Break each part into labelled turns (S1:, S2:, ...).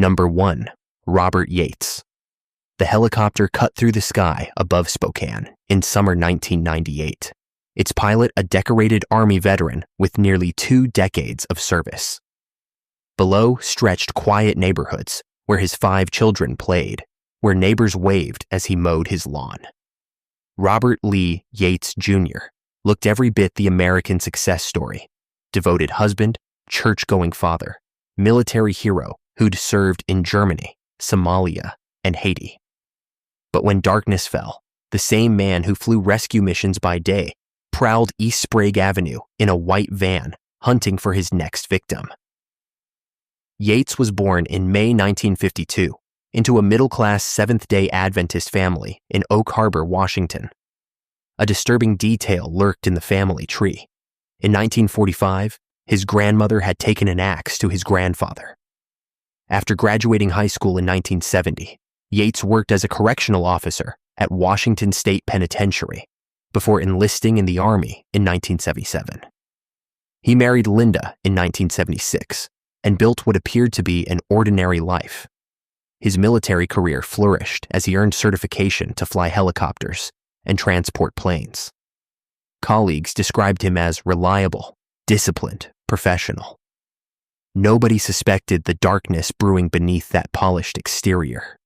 S1: Number 1. Robert Yates. The helicopter cut through the sky above Spokane in summer 1998. Its pilot a decorated Army veteran with nearly 2 decades of service. Below stretched quiet neighborhoods where his 5 children played, where neighbors waved as he mowed his lawn. Robert Lee Yates Jr. looked every bit the American success story. Devoted husband, church-going father, military hero who'd served in Germany, Somalia, and Haiti. But when darkness fell, the same man who flew rescue missions by day prowled East Sprague Avenue in a white van, hunting for his next victim. Yates was born in May 1952 into a middle-class Seventh-day Adventist family in Oak Harbor, Washington. A disturbing detail lurked in the family tree. In 1945, his grandmother had taken an axe to his grandfather. After graduating high school in 1970, Yates worked as a correctional officer at Washington State Penitentiary before enlisting in the Army in 1977. He married Linda in 1976 and built what appeared to be an ordinary life. His military career flourished as he earned certification to fly helicopters and transport planes. Colleagues described him as reliable, disciplined, professional. Nobody suspected the darkness brewing beneath that polished exterior.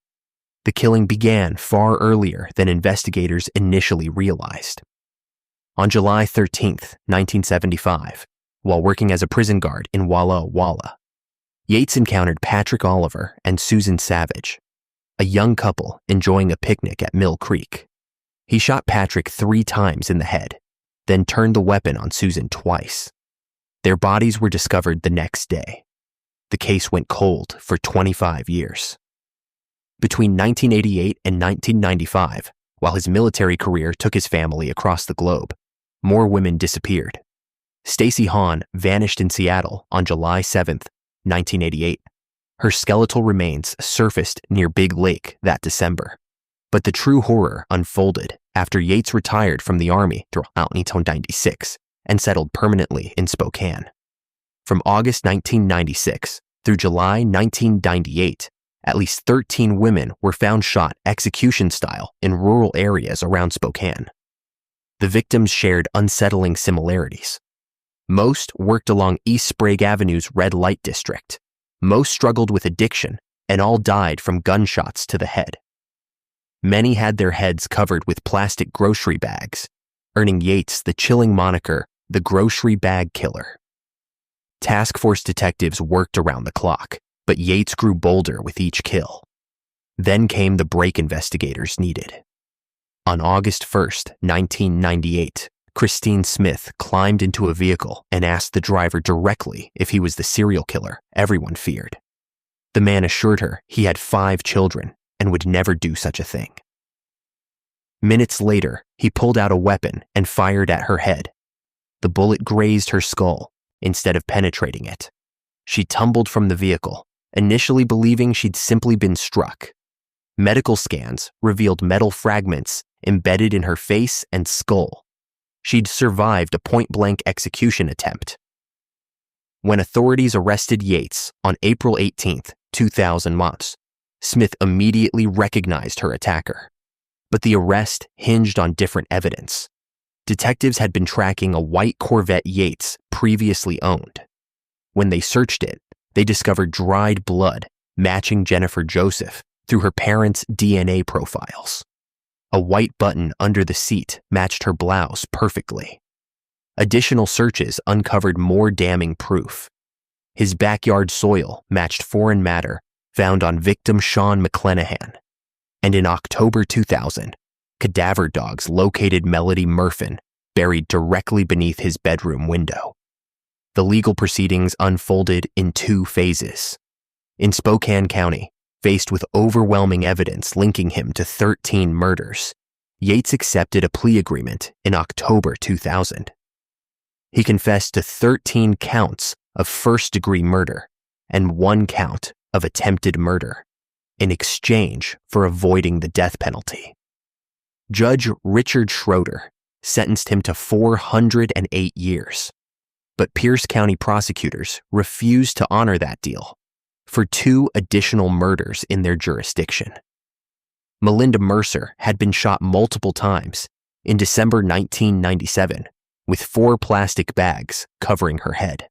S1: The killing began far earlier than investigators initially realized. On July 13, 1975, while working as a prison guard in Walla Walla, Yates encountered Patrick Oliver and Susan Savage, a young couple enjoying a picnic at Mill Creek. He shot Patrick 3 times in the head, then turned the weapon on Susan twice. Their bodies were discovered the next day. The case went cold for 25 years. Between 1988 and 1995, while his military career took his family across the globe, more women disappeared. Stacy Hahn vanished in Seattle on July 7, 1988. Her skeletal remains surfaced near Big Lake that December. But the true horror unfolded after Yates retired from the Army throughout 1996 and settled permanently in Spokane. From August 1996 through July 1998, at least 13 women were found shot execution-style in rural areas around Spokane. The victims shared unsettling similarities. Most worked along East Sprague Avenue's red light district. Most struggled with addiction, and all died from gunshots to the head. Many had their heads covered with plastic grocery bags, earning Yates the chilling moniker, the grocery bag killer. Task force detectives worked around the clock, but Yates grew bolder with each kill. Then came the break investigators needed. On August 1, 1998, Christine Smith climbed into a vehicle and asked the driver directly if he was the serial killer everyone feared. The man assured her he had 5 children and would never do such a thing. Minutes later, he pulled out a weapon and fired at her head. The bullet grazed her skull instead of penetrating it. She tumbled from the vehicle, initially believing she'd simply been struck. Medical scans revealed metal fragments embedded in her face and skull. She'd survived a point-blank execution attempt. When authorities arrested Yates on April 18, 2000, Smith immediately recognized her attacker. But the arrest hinged on different evidence. Detectives had been tracking a white Corvette Yates previously owned. When they searched it, they discovered dried blood matching Jennifer Joseph through her parents' DNA profiles. A white button under the seat matched her blouse perfectly. Additional searches uncovered more damning proof. His backyard soil matched foreign matter found on victim Sean McClenahan. And in October 2000, cadaver dogs located Melody Murfin buried directly beneath his bedroom window. The legal proceedings unfolded in 2 phases. In Spokane County, faced with overwhelming evidence linking him to 13 murders, Yates accepted a plea agreement in October 2000. He confessed to 13 counts of first-degree murder and 1 count of attempted murder in exchange for avoiding the death penalty. Judge Richard Schroeder sentenced him to 408 years, but Pierce County prosecutors refused to honor that deal, for 2 additional murders in their jurisdiction. Melinda Mercer had been shot multiple times in December 1997 with 4 plastic bags covering her head.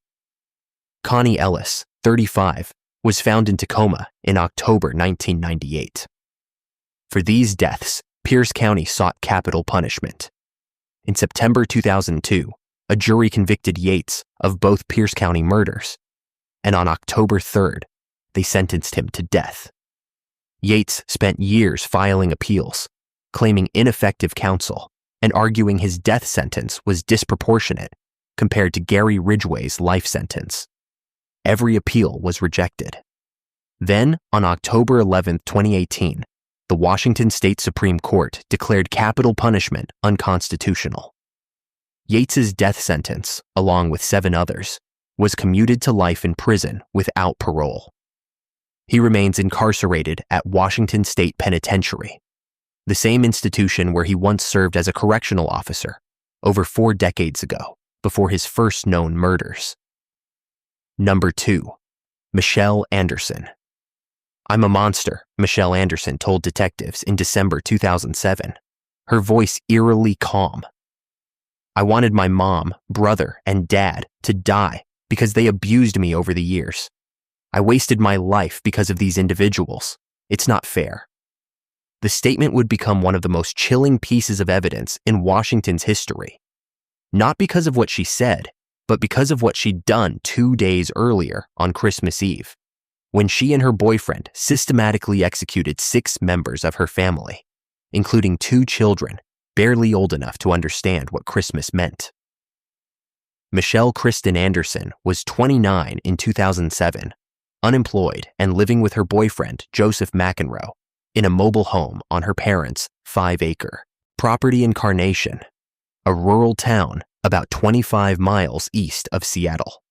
S1: Connie Ellis, 35, was found in Tacoma in October 1998. For these deaths, Pierce County sought capital punishment. In September 2002, a jury convicted Yates of both Pierce County murders, and on October 3rd, they sentenced him to death. Yates spent years filing appeals, claiming ineffective counsel, and arguing his death sentence was disproportionate compared to Gary Ridgway's life sentence. Every appeal was rejected. Then, on October 11, 2018, the Washington State Supreme Court declared capital punishment unconstitutional. Yates's death sentence, along with 7 others, was commuted to life in prison without parole. He remains incarcerated at Washington State Penitentiary, the same institution where he once served as a correctional officer over 4 decades ago, before his first known murders. Number 2. Michele Anderson. "I'm a monster," Michele Anderson told detectives in December 2007, her voice eerily calm. "I wanted my mom, brother, and dad to die because they abused me over the years. I wasted my life because of these individuals. It's not fair." The statement would become one of the most chilling pieces of evidence in Washington's history, not because of what she said, but because of what she'd done 2 days earlier on Christmas Eve, when she and her boyfriend systematically executed 6 members of her family, including 2 children barely old enough to understand what Christmas meant. Michele Kristen Anderson was 29 in 2007, unemployed and living with her boyfriend, Joseph McEnroe, in a mobile home on her parents' 5-acre property in Carnation, a rural town about 25 miles east of Seattle.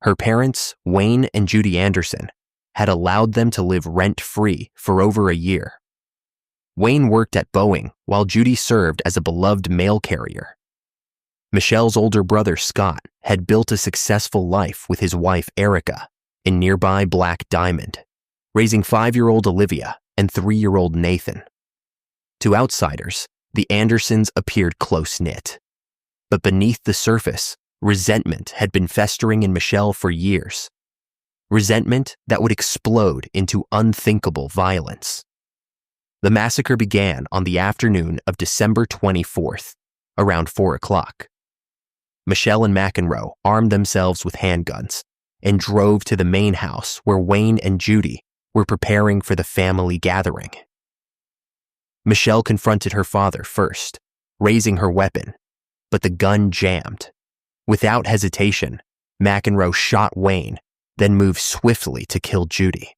S1: Her parents, Wayne and Judy Anderson, had allowed them to live rent-free for over a year. Wayne worked at Boeing while Judy served as a beloved mail carrier. Michele's older brother, Scott, had built a successful life with his wife, Erica, in nearby Black Diamond, raising 5-year-old Olivia and 3-year-old Nathan. To outsiders, the Andersons appeared close-knit. But beneath the surface, resentment had been festering in Michele for years. Resentment that would explode into unthinkable violence. The massacre began on the afternoon of December 24th, around 4 o'clock. Michele and McEnroe armed themselves with handguns and drove to the main house where Wayne and Judy were preparing for the family gathering. Michele confronted her father first, raising her weapon, but the gun jammed. Without hesitation, McEnroe shot Wayne, then moved swiftly to kill Judy.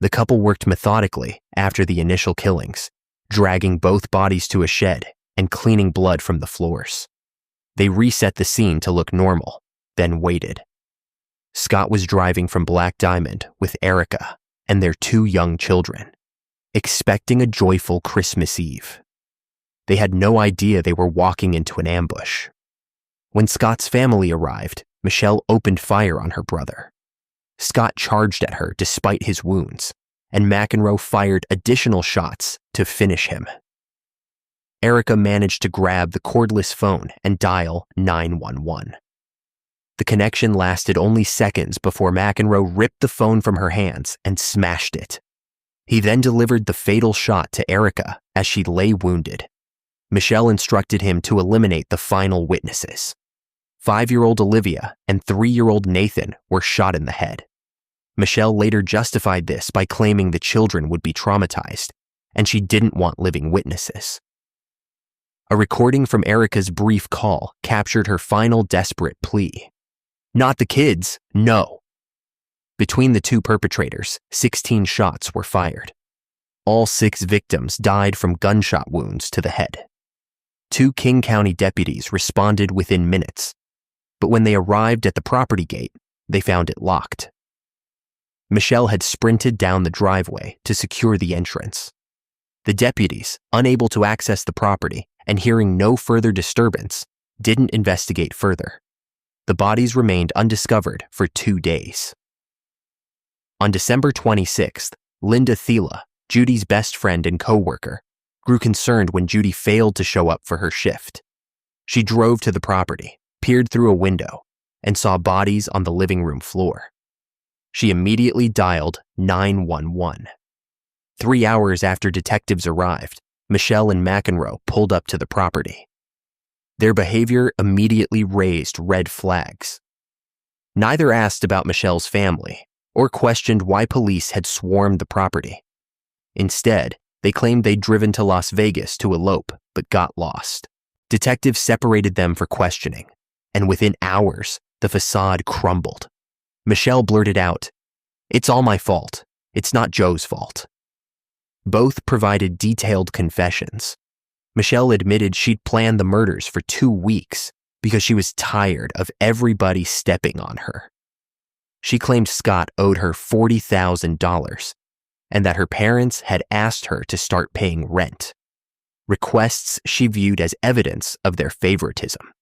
S1: The couple worked methodically after the initial killings, dragging both bodies to a shed and cleaning blood from the floors. They reset the scene to look normal, then waited. Scott was driving from Black Diamond with Erica and their 2 young children, expecting a joyful Christmas Eve. They had no idea they were walking into an ambush. When Scott's family arrived, Michele opened fire on her brother. Scott charged at her despite his wounds, and McEnroe fired additional shots to finish him. Erica managed to grab the cordless phone and dial 911. The connection lasted only seconds before McEnroe ripped the phone from her hands and smashed it. He then delivered the fatal shot to Erica as she lay wounded. Michele instructed him to eliminate the final witnesses. 5-year-old Olivia and 3-year-old Nathan were shot in the head. Michele later justified this by claiming the children would be traumatized, and she didn't want living witnesses. A recording from Erica's brief call captured her final desperate plea. "Not the kids, no." Between the 2 perpetrators, 16 shots were fired. All 6 victims died from gunshot wounds to the head. 2 King County deputies responded within minutes, but when they arrived at the property gate, they found it locked. Michele had sprinted down the driveway to secure the entrance. The deputies, unable to access the property and hearing no further disturbance, didn't investigate further. The bodies remained undiscovered for 2 days. On December 26th, Linda Thela, Judy's best friend and co-worker, grew concerned when Judy failed to show up for her shift. She drove to the property, peered through a window, and saw bodies on the living room floor. She immediately dialed 911. 3 hours after detectives arrived, Michele and McEnroe pulled up to the property. Their behavior immediately raised red flags. Neither asked about Michelle's family or questioned why police had swarmed the property. Instead, they claimed they'd driven to Las Vegas to elope but got lost. Detectives separated them for questioning, and within hours, the facade crumbled. Michele blurted out, "It's all my fault. It's not Joe's fault." Both provided detailed confessions. Michele admitted she'd planned the murders for 2 weeks because she was tired of everybody stepping on her. She claimed Scott owed her $40,000 and that her parents had asked her to start paying rent, requests she viewed as evidence of their favoritism.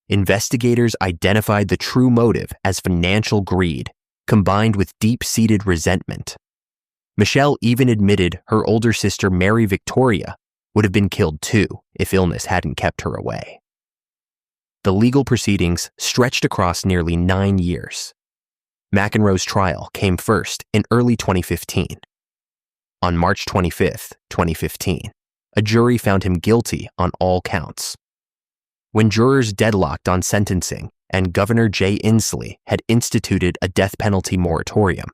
S1: Investigators identified the true motive as financial greed combined with deep-seated resentment. Michele even admitted her older sister Mary Victoria would have been killed too if illness hadn't kept her away. The legal proceedings stretched across nearly 9 years. McEnroe's trial came first in early 2015. On March 25, 2015, a jury found him guilty on all counts. When jurors deadlocked on sentencing and Governor Jay Inslee had instituted a death penalty moratorium,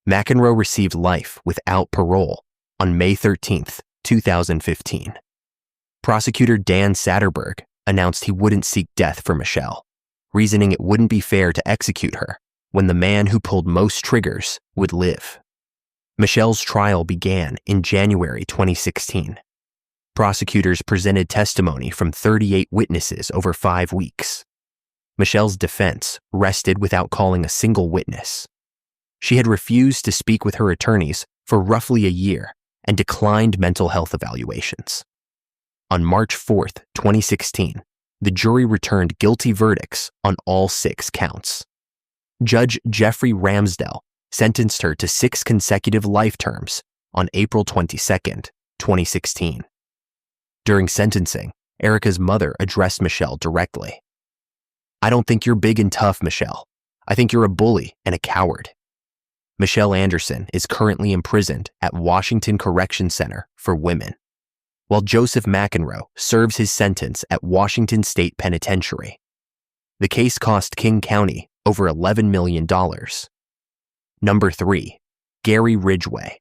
S1: McEnroe received life without parole on May 13, 2015. Prosecutor Dan Satterberg announced he wouldn't seek death for Michele, reasoning it wouldn't be fair to execute her when the man who pulled most triggers would live. Michele's trial began in January 2016. Prosecutors presented testimony from 38 witnesses over 5 weeks. Michele's defense rested without calling a single witness. She had refused to speak with her attorneys for roughly a year and declined mental health evaluations. On March 4, 2016, the jury returned guilty verdicts on all 6 counts. Judge Jeffrey Ramsdell sentenced her to 6 consecutive life terms on April 22, 2016. During sentencing, Erica's mother addressed Michele directly. "I don't think you're big and tough, Michele. I think you're a bully and a coward." Michele Anderson is currently imprisoned at Washington Correction Center for Women, while Joseph McEnroe serves his sentence at Washington State Penitentiary. The case cost King County over $11 million. Number 3, Gary Ridgway.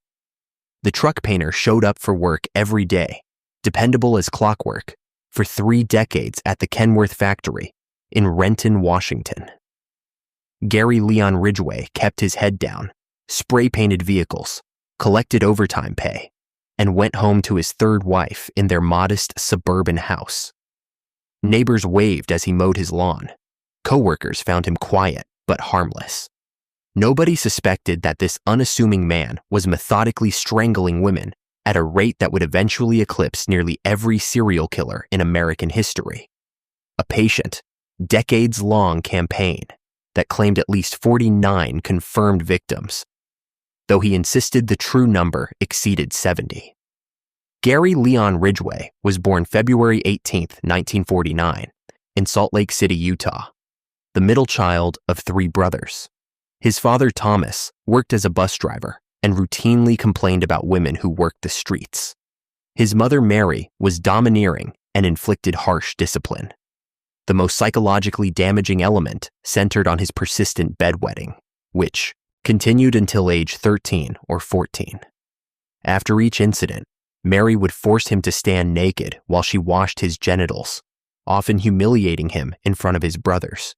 S1: The truck painter showed up for work every day, dependable as clockwork, for 3 decades at the Kenworth factory in Renton, Washington. Gary Leon Ridgway kept his head down, spray-painted vehicles, collected overtime pay, and went home to his 3rd wife in their modest suburban house. Neighbors waved as he mowed his lawn. Coworkers found him quiet but harmless. Nobody suspected that this unassuming man was methodically strangling women at a rate that would eventually eclipse nearly every serial killer in American history. A patient, decades-long campaign that claimed at least 49 confirmed victims, though he insisted the true number exceeded 70. Gary Leon Ridgway was born February 18, 1949, in Salt Lake City, Utah, the middle child of 3 brothers. His father, Thomas, worked as a bus driver and routinely complained about women who worked the streets. His mother, Mary, was domineering and inflicted harsh discipline. The most psychologically damaging element centered on his persistent bedwetting, which continued until age 13 or 14. After each incident, Mary would force him to stand naked while she washed his genitals, often humiliating him in front of his brothers.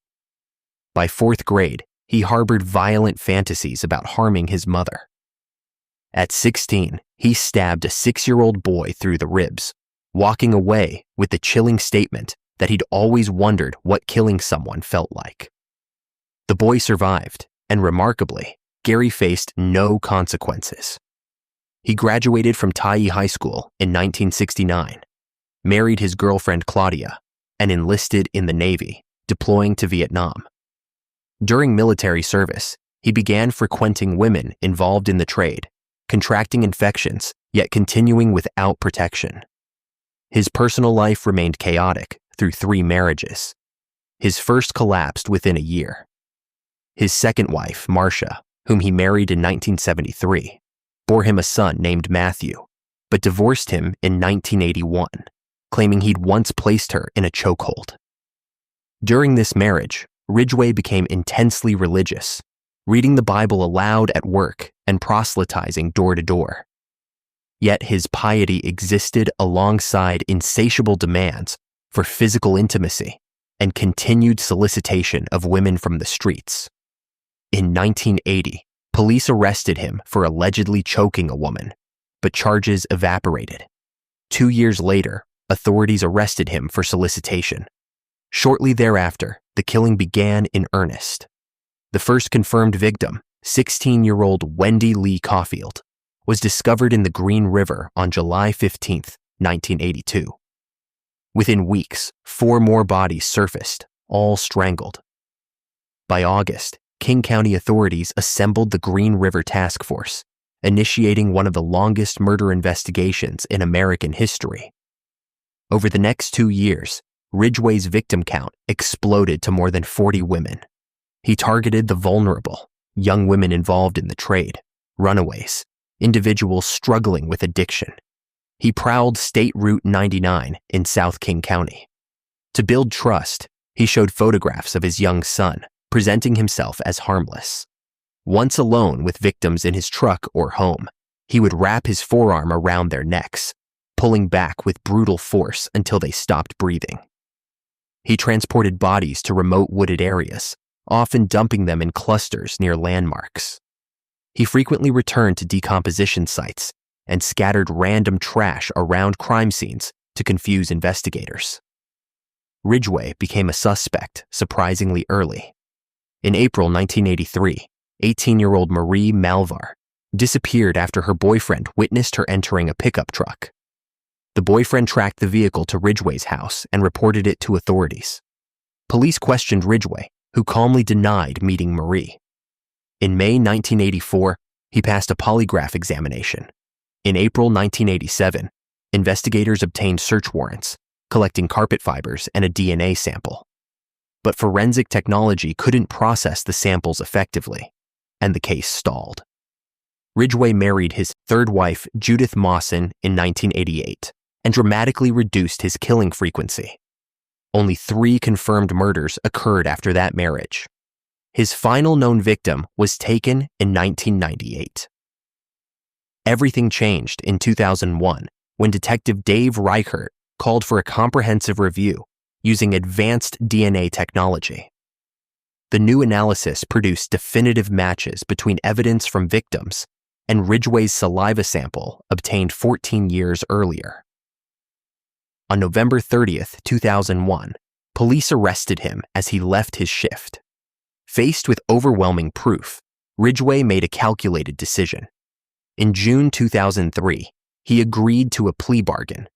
S1: By 4th grade, he harbored violent fantasies about harming his mother. At 16, he stabbed a 6-year-old boy through the ribs, walking away with the chilling statement that he'd always wondered what killing someone felt like. The boy survived, and remarkably, Gary faced no consequences. He graduated from Tyee High School in 1969, married his girlfriend Claudia, and enlisted in the Navy, deploying to Vietnam. During military service, he began frequenting women involved in the trade, contracting infections, yet continuing without protection. His personal life remained chaotic through 3 marriages. His first collapsed within a year. His second wife, Marcia, whom he married in 1973, bore him a son named Matthew, but divorced him in 1981, claiming he'd once placed her in a chokehold. During this marriage, Ridgway became intensely religious, reading the Bible aloud at work and proselytizing door to door. Yet his piety existed alongside insatiable demands for physical intimacy and continued solicitation of women from the streets. In 1980, police arrested him for allegedly choking a woman, but charges evaporated. 2 years later, authorities arrested him for solicitation. Shortly thereafter, the killing began in earnest. The first confirmed victim, 16-year-old Wendy Lee Caulfield, was discovered in the Green River on July 15, 1982. Within weeks, 4 more bodies surfaced, all strangled. By August, King County authorities assembled the Green River Task Force, initiating one of the longest murder investigations in American history. Over the next 2 years, Ridgway's victim count exploded to more than 40 women. He targeted the vulnerable, young women involved in the trade, runaways, individuals struggling with addiction. He prowled State Route 99 in South King County. To build trust, he showed photographs of his young son, presenting himself as harmless. Once alone with victims in his truck or home, he would wrap his forearm around their necks, pulling back with brutal force until they stopped breathing. He transported bodies to remote wooded areas, often dumping them in clusters near landmarks. He frequently returned to decomposition sites and scattered random trash around crime scenes to confuse investigators. Ridgway became a suspect surprisingly early. In April 1983, 18-year-old Marie Malvar disappeared after her boyfriend witnessed her entering a pickup truck. The boyfriend tracked the vehicle to Ridgway's house and reported it to authorities. Police questioned Ridgway, who calmly denied meeting Marie. In May 1984, he passed a polygraph examination. In April 1987, investigators obtained search warrants, collecting carpet fibers and a DNA sample. But forensic technology couldn't process the samples effectively, and the case stalled. Ridgway married his third wife, Judith Mawson, in 1988, and dramatically reduced his killing frequency. Only 3 confirmed murders occurred after that marriage. His final known victim was taken in 1998. Everything changed in 2001 when Detective Dave Reichert called for a comprehensive review using advanced DNA technology. The new analysis produced definitive matches between evidence from victims and Ridgway's saliva sample obtained 14 years earlier. On November 30, 2001, police arrested him as he left his shift. Faced with overwhelming proof, Ridgway made a calculated decision. In June 2003, he agreed to a plea bargain.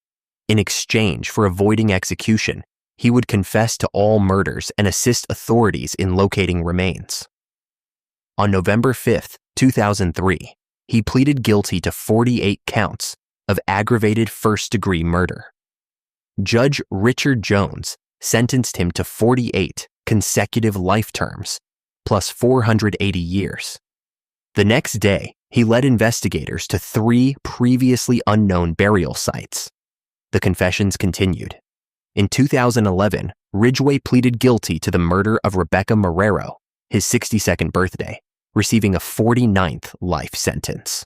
S1: In exchange for avoiding execution, he would confess to all murders and assist authorities in locating remains. On November 5, 2003, he pleaded guilty to 48 counts of aggravated first-degree murder. Judge Richard Jones sentenced him to 48 consecutive life terms, plus 480 years. The next day, he led investigators to 3 previously unknown burial sites. The confessions continued. In 2011, Ridgway pleaded guilty to the murder of Rebecca Marrero, his 62nd birthday, receiving a 49th life sentence.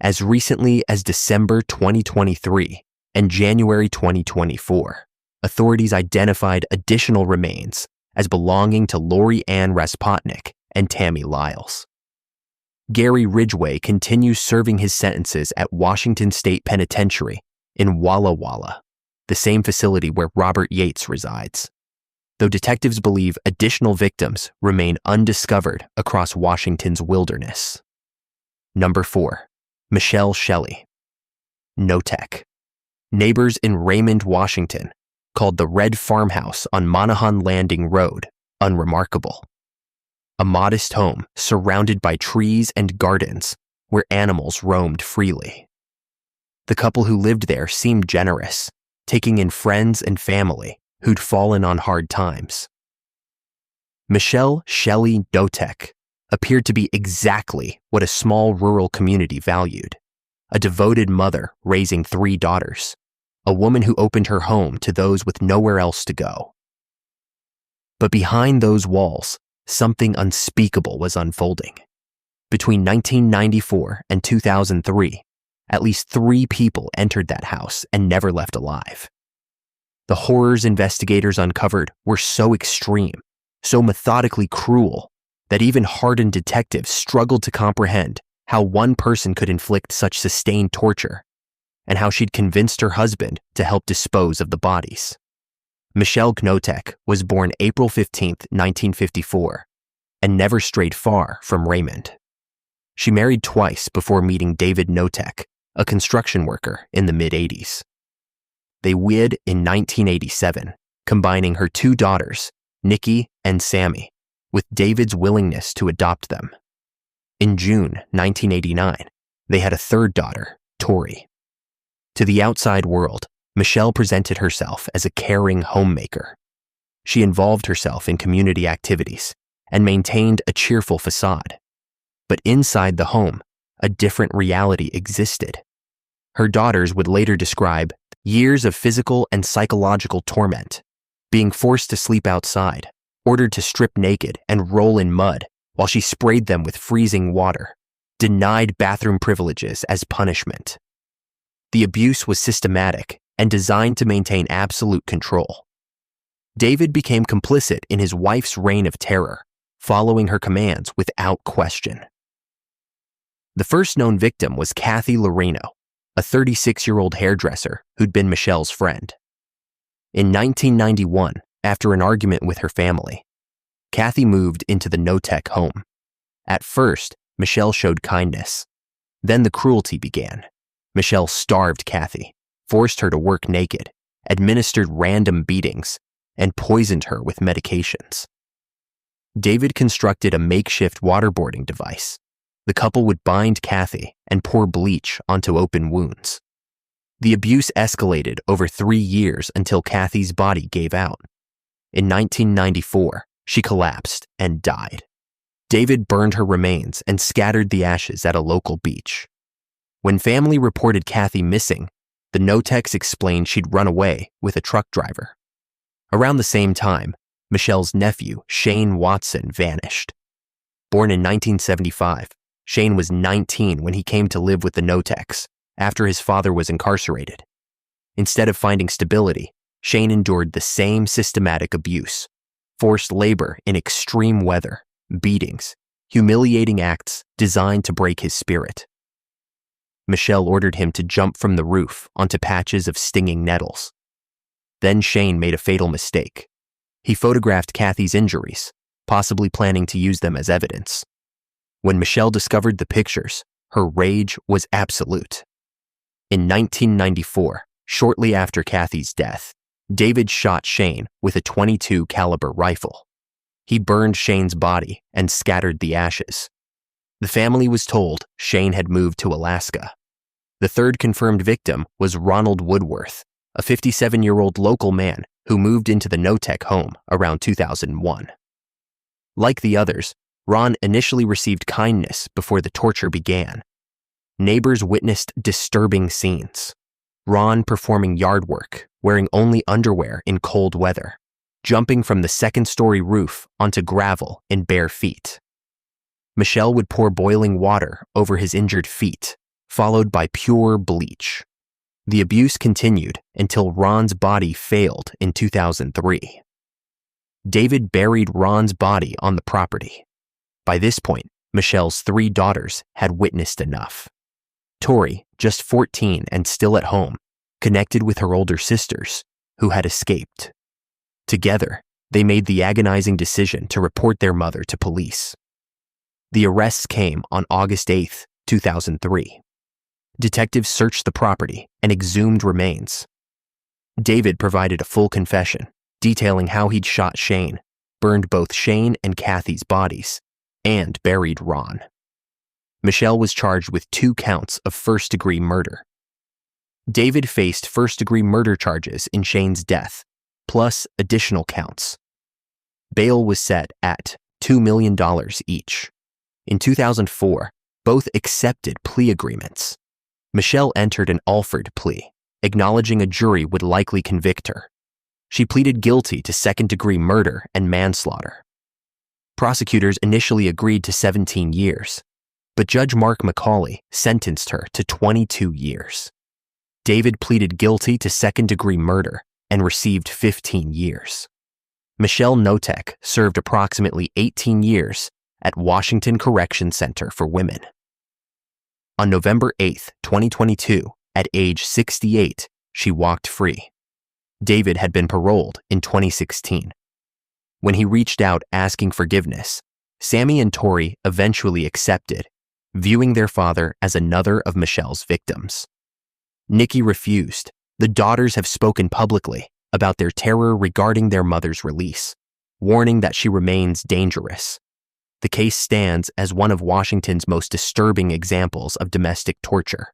S1: As recently as December 2023 and January 2024, authorities identified additional remains as belonging to Lori Ann Raspotnik and Tammy Lyles. Gary Ridgway continues serving his sentences at Washington State Penitentiary in Walla Walla, the same facility where Robert Yates resides, though detectives believe additional victims remain undiscovered across Washington's wilderness. Number 4. Michelle Shelly. Knotek. Neighbors in Raymond, Washington, called the Red Farmhouse on Monaghan Landing Road unremarkable. a modest home surrounded by trees and gardens where animals roamed freely. The couple who lived there seemed generous, taking in friends and family who'd fallen on hard times. Michele Shelly Knotek appeared to be exactly what a small rural community valued: a devoted mother raising 3 daughters, a woman who opened her home to those with nowhere else to go. But behind those walls, something unspeakable was unfolding. Between 1994 and 2003, at least 3 people entered that house and never left alive. The horrors investigators uncovered were so extreme, so methodically cruel, that even hardened detectives struggled to comprehend how one person could inflict such sustained torture, and how she'd convinced her husband to help dispose of the bodies. Michele Knotek was born April 15, 1954, and never strayed far from Raymond. She married twice before meeting David Knotek, a construction worker in the mid-'80s. They wed in 1987, combining her 2 daughters, Nikki and Sammy, with David's willingness to adopt them. In June 1989, they had a 3rd daughter, Tori. To the outside world, Michele presented herself as a caring homemaker. She involved herself in community activities and maintained a cheerful facade. But inside the home, a different reality existed. Her daughters would later describe years of physical and psychological torment, being forced to sleep outside, ordered to strip naked and roll in mud while she sprayed them with freezing water, denied bathroom privileges as punishment. The abuse was systematic and designed to maintain absolute control. David became complicit in his wife's reign of terror, following her commands without question. The first known victim was Kathy Loreno, a 36-year-old hairdresser who'd been Michele's friend. In 1991, after an argument with her family, Kathy moved into the Knotek home. At first, Michele showed kindness. Then the cruelty began. Michele starved Kathy, forced her to work naked, administered random beatings, and poisoned her with medications. David constructed a makeshift waterboarding device. The couple would bind Kathy and pour bleach onto open wounds. The abuse escalated over 3 years until Kathy's body gave out. In 1994, she collapsed and died. David burned her remains and scattered the ashes at a local beach. When family reported Kathy missing, the Knoteks explained she'd run away with a truck driver. Around the same time, Michele's nephew, Shane Watson, vanished. Born in 1975, Shane was 19 when he came to live with the Knoteks after his father was incarcerated. Instead of finding stability, Shane endured the same systematic abuse: forced labor in extreme weather, beatings, humiliating acts designed to break his spirit. Michele ordered him to jump from the roof onto patches of stinging nettles. Then Shane made a fatal mistake. He photographed Kathy's injuries, possibly planning to use them as evidence. When Michele discovered the pictures, her rage was absolute. In 1994, shortly after Kathy's death, David shot Shane with a .22 caliber rifle. He burned Shane's body and scattered the ashes. The family was told Shane had moved to Alaska. The third confirmed victim was Ronald Woodworth, a 57-year-old local man who moved into the Knotek home around 2001. Like the others, Ron initially received kindness before the torture began. Neighbors witnessed disturbing scenes. Ron performing yard work, wearing only underwear in cold weather, jumping from the second-story roof onto gravel in bare feet. Michele would pour boiling water over his injured feet, followed by pure bleach. The abuse continued until Ron's body failed in 2003. David buried Ron's body on the property. By this point, Michele's 3 daughters had witnessed enough. Tori, just 14 and still at home, connected with her older sisters, who had escaped. Together, they made the agonizing decision to report their mother to police. The arrests came on August 8, 2003. Detectives searched the property and exhumed remains. David provided a full confession, detailing how he'd shot Shane, burned both Shane and Kathy's bodies, and buried Ron. Michele was charged with 2 counts of first-degree murder. David faced first-degree murder charges in Shane's death, plus additional counts. Bail was set at $2 million each. In 2004, both accepted plea agreements. Michele entered an Alford plea, acknowledging a jury would likely convict her. She pleaded guilty to second-degree murder and manslaughter. Prosecutors initially agreed to 17 years, but Judge Mark McCauley sentenced her to 22 years. David pleaded guilty to second-degree murder and received 15 years. Michele Knotek served approximately 18 years at Washington Correction Center for Women. On November 8, 2022, at age 68, she walked free. David had been paroled in 2016. When he reached out asking forgiveness, Sammy and Tori eventually accepted, viewing their father as another of Michele's victims. Nikki refused. The daughters have spoken publicly about their terror regarding their mother's release, warning that she remains dangerous. The case stands as one of Washington's most disturbing examples of domestic torture,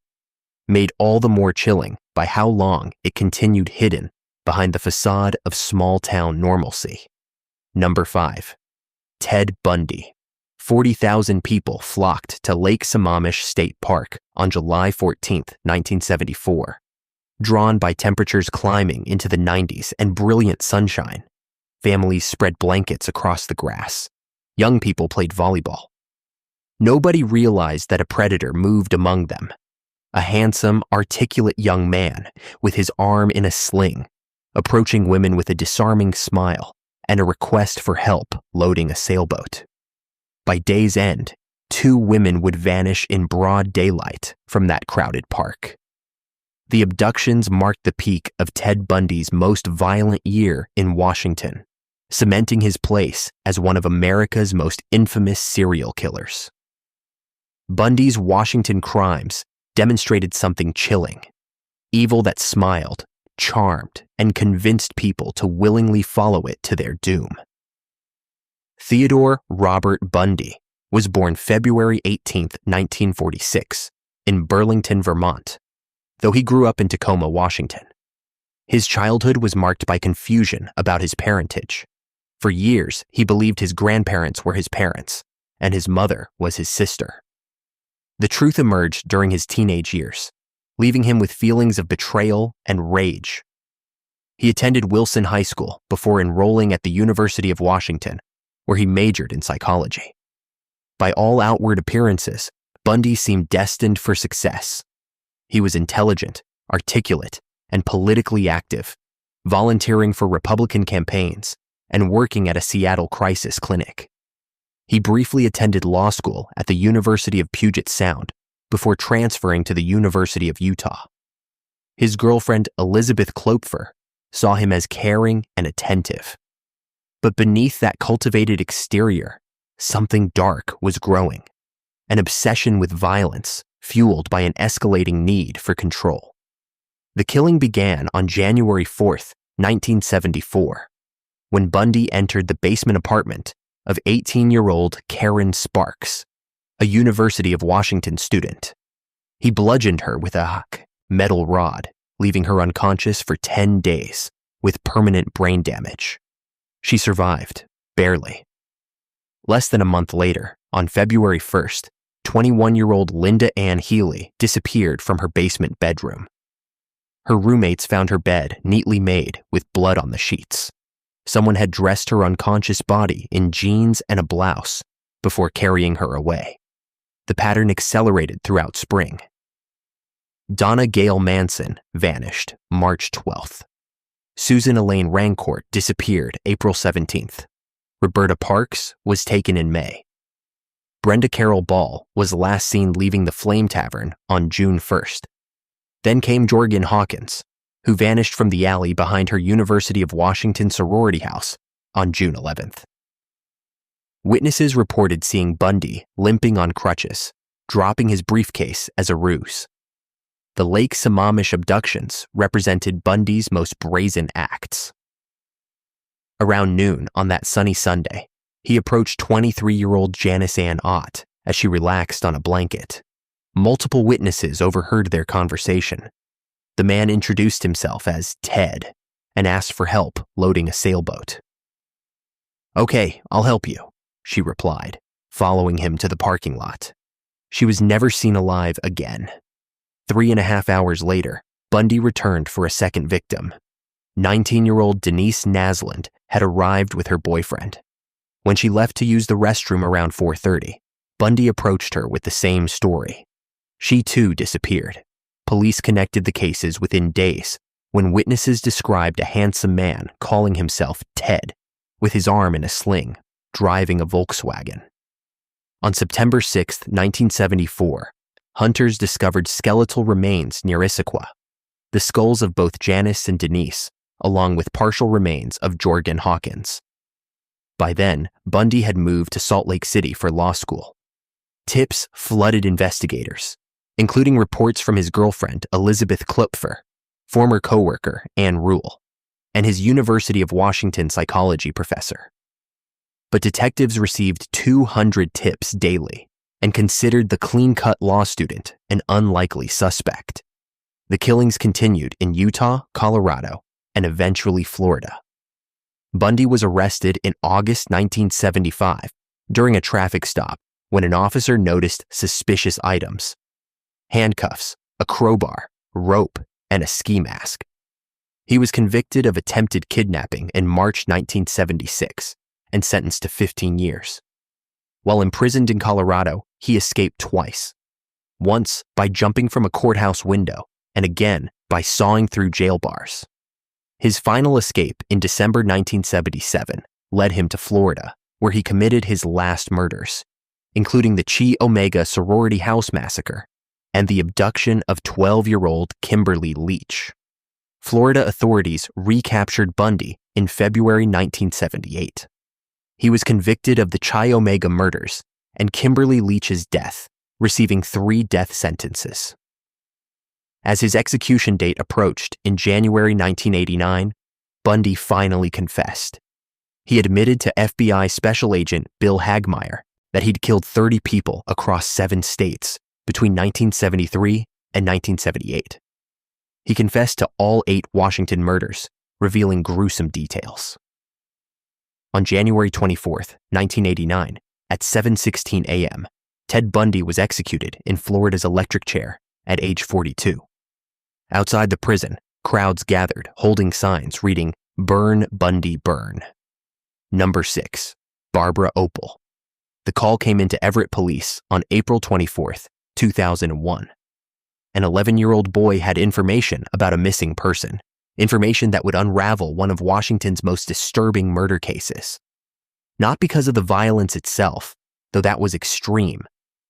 S1: made all the more chilling by how long it continued hidden behind the facade of small-town normalcy. Number 5. Ted Bundy. 40,000 people flocked to Lake Sammamish State Park on July 14, 1974. Drawn by temperatures climbing into the 90s and brilliant sunshine, families spread blankets across the grass. Young people played volleyball. Nobody realized that a predator moved among them. A handsome, articulate young man with his arm in a sling, approaching women with a disarming smile and a request for help loading a sailboat. By day's end, 2 women would vanish in broad daylight from that crowded park. The abductions marked the peak of Ted Bundy's most violent year in Washington, cementing his place as one of America's most infamous serial killers. Bundy's Washington crimes demonstrated something chilling: evil that smiled, charmed, and convinced people to willingly follow it to their doom. Theodore Robert Bundy was born February 18, 1946, in Burlington, Vermont, though he grew up in Tacoma, Washington. His childhood was marked by confusion about his parentage. For years, he believed his grandparents were his parents, and his mother was his sister. The truth emerged during his teenage years, leaving him with feelings of betrayal and rage. He attended Wilson High School before enrolling at the University of Washington, where he majored in psychology. By all outward appearances, Bundy seemed destined for success. He was intelligent, articulate, and politically active, volunteering for Republican campaigns and working at a Seattle crisis clinic. He briefly attended law school at the University of Puget Sound before transferring to the University of Utah. His girlfriend, Elizabeth Klopfer, saw him as caring and attentive. But beneath that cultivated exterior, something dark was growing, an obsession with violence fueled by an escalating need for control. The killing began on January 4, 1974, when Bundy entered the basement apartment of 18-year-old Karen Sparks, a University of Washington student. He bludgeoned her with a metal rod, leaving her unconscious for 10 days with permanent brain damage. She survived, barely. Less than a month later, on February 1st, 21-year-old Linda Ann Healy disappeared from her basement bedroom. Her roommates found her bed neatly made with blood on the sheets. Someone had dressed her unconscious body in jeans and a blouse before carrying her away. The pattern accelerated throughout spring. Donna Gail Manson vanished March 12th. Susan Elaine Rancourt disappeared April 17th. Roberta Parks was taken in May. Brenda Carol Ball was last seen leaving the Flame Tavern on June 1st. Then came Jorgen Hawkins, who vanished from the alley behind her University of Washington sorority house on June 11th. Witnesses reported seeing Bundy limping on crutches, dropping his briefcase as a ruse. The Lake Sammamish abductions represented Bundy's most brazen acts. Around noon on that sunny Sunday, He approached 23-year-old Janice Ann Ott as she relaxed on a blanket. Multiple witnesses overheard their conversation. The man introduced himself as Ted and asked for help loading a sailboat. "Okay, I'll help you," she replied, following him to the parking lot. She was never seen alive again. 3.5 hours later, Bundy returned for a second victim. 19-year-old Denise Naslund had arrived with her boyfriend. When she left to use the restroom around 4:30, Bundy approached her with the same story. She too disappeared. Police connected the cases within days when witnesses described a handsome man calling himself Ted, with his arm in a sling, driving a Volkswagen. On September 6, 1974, hunters discovered skeletal remains near Issaquah, the skulls of both Janice and Denise, along with partial remains of Jorgen Hawkins. By then, Bundy had moved to Salt Lake City for law school. Tips flooded investigators, including reports from his girlfriend, Elizabeth Klupfer, former coworker, Ann Rule, and his University of Washington psychology professor. But detectives received 200 tips daily and considered the clean-cut law student an unlikely suspect. The killings continued in Utah, Colorado, and eventually Florida. Bundy was arrested in August 1975 during a traffic stop when an officer noticed suspicious items: handcuffs, a crowbar, rope, and a ski mask. He was convicted of attempted kidnapping in March 1976 and sentenced to 15 years. While imprisoned in Colorado, he escaped twice. Once by jumping from a courthouse window, and again by sawing through jail bars. His final escape in December 1977 led him to Florida, where he committed his last murders, including the Chi Omega sorority house massacre and the abduction of 12-year-old Kimberly Leach. Florida authorities recaptured Bundy in February 1978. He was convicted of the Chi Omega murders and Kimberly Leach's death, receiving 3 death sentences. As his execution date approached in January 1989, Bundy finally confessed. He admitted to FBI Special Agent Bill Hagmaier that he'd killed 30 people across 7 states between 1973 and 1978. He confessed to all 8 Washington murders, revealing gruesome details. On January 24, 1989, at 7:16 a.m., Ted Bundy was executed in Florida's electric chair at age 42. Outside the prison, crowds gathered holding signs reading, "Burn, Bundy, burn." Number 6, Barbara Opel. The call came into Everett Police on April 24, 2001. An 11-year-old boy had information about a missing person, information that would unravel one of Washington's most disturbing murder cases. Not because of the violence itself, though that was extreme,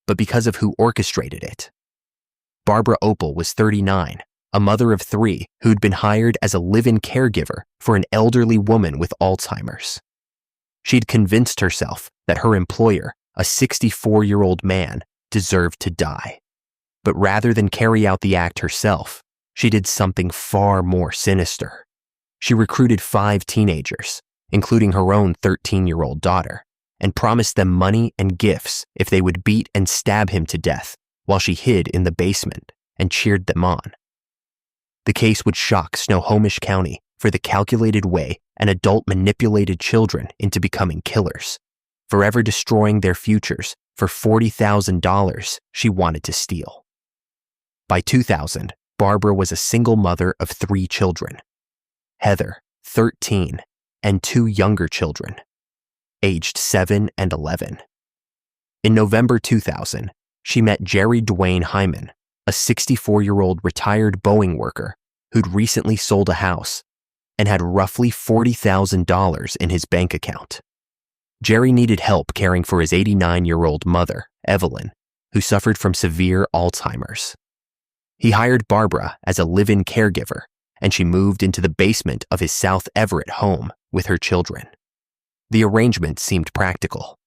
S1: but because of who orchestrated it. Barbara Opel was 39, a mother of 3 who'd been hired as a live-in caregiver for an elderly woman with Alzheimer's. She'd convinced herself that her employer, a 64-year-old man, deserved to die. But rather than carry out the act herself, she did something far more sinister. She recruited 5 teenagers, including her own 13-year-old daughter, and promised them money and gifts if they would beat and stab him to death while she hid in the basement and cheered them on. The case would shock Snohomish County for the calculated way an adult manipulated children into becoming killers, forever destroying their futures for $40,000 she wanted to steal. By 2000, Barbara was a single mother of 3 children: Heather, 13, and 2 younger children, aged 7 and 11. In November 2000, she met Jerry Dwayne Hyman, a 64-year-old retired Boeing worker who'd recently sold a house and had roughly $40,000 in his bank account. Jerry needed help caring for his 89-year-old mother, Evelyn, who suffered from severe Alzheimer's. He hired Barbara as a live-in caregiver, and she moved into the basement of his South Everett home with her children. The arrangement seemed practical,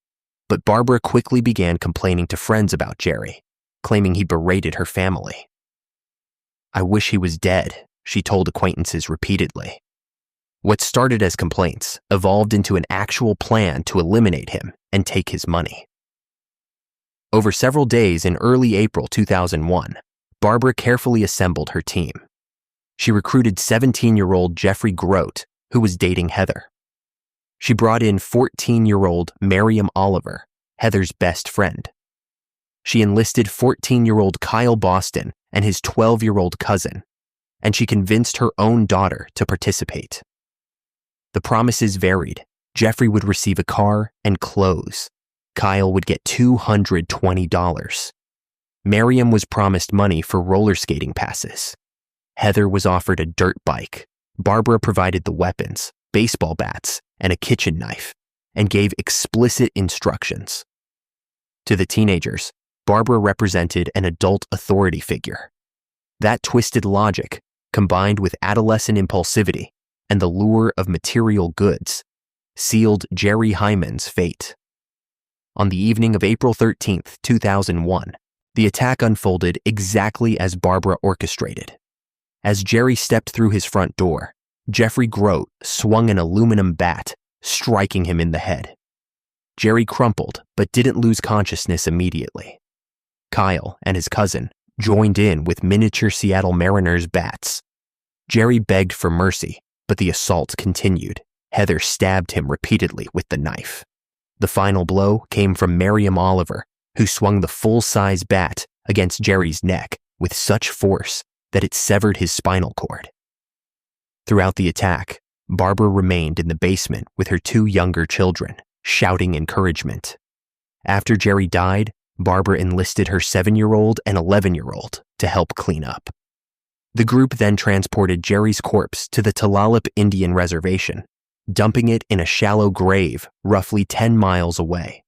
S1: but Barbara quickly began complaining to friends about Jerry, claiming he berated her family. "I wish he was dead," she told acquaintances repeatedly. What started as complaints evolved into an actual plan to eliminate him and take his money. Over several days in early April 2001, Barbara carefully assembled her team. She recruited 17-year-old Jeffrey Grote, who was dating Heather. She brought in 14-year-old Miriam Oliver, Heather's best friend. She enlisted 14-year-old Kyle Boston and his 12-year-old cousin, and she convinced her own daughter to participate. The promises varied. Jeffrey would receive a car and clothes. Kyle would get $220. Miriam was promised money for roller skating passes. Heather was offered a dirt bike. Barbara provided the weapons, baseball bats, and a kitchen knife, and gave explicit instructions. To the teenagers, Barbara represented an adult authority figure. That twisted logic, combined with adolescent impulsivity and the lure of material goods, sealed Jerry Hyman's fate. On the evening of April 13, 2001, the attack unfolded exactly as Barbara orchestrated. As Jerry stepped through his front door, Jeffrey Grote swung an aluminum bat, striking him in the head. Jerry crumpled but didn't lose consciousness immediately. Kyle and his cousin joined in with miniature Seattle Mariners bats. Jerry begged for mercy, but the assault continued. Heather stabbed him repeatedly with the knife. The final blow came from Miriam Oliver, who swung the full-size bat against Jerry's neck with such force that it severed his spinal cord. Throughout the attack, Barbara remained in the basement with her 2 younger children, shouting encouragement. After Jerry died, Barbara enlisted her 7-year-old and 11-year-old to help clean up. The group then transported Jerry's corpse to the Tulalip Indian Reservation, dumping it in a shallow grave roughly 10 miles away.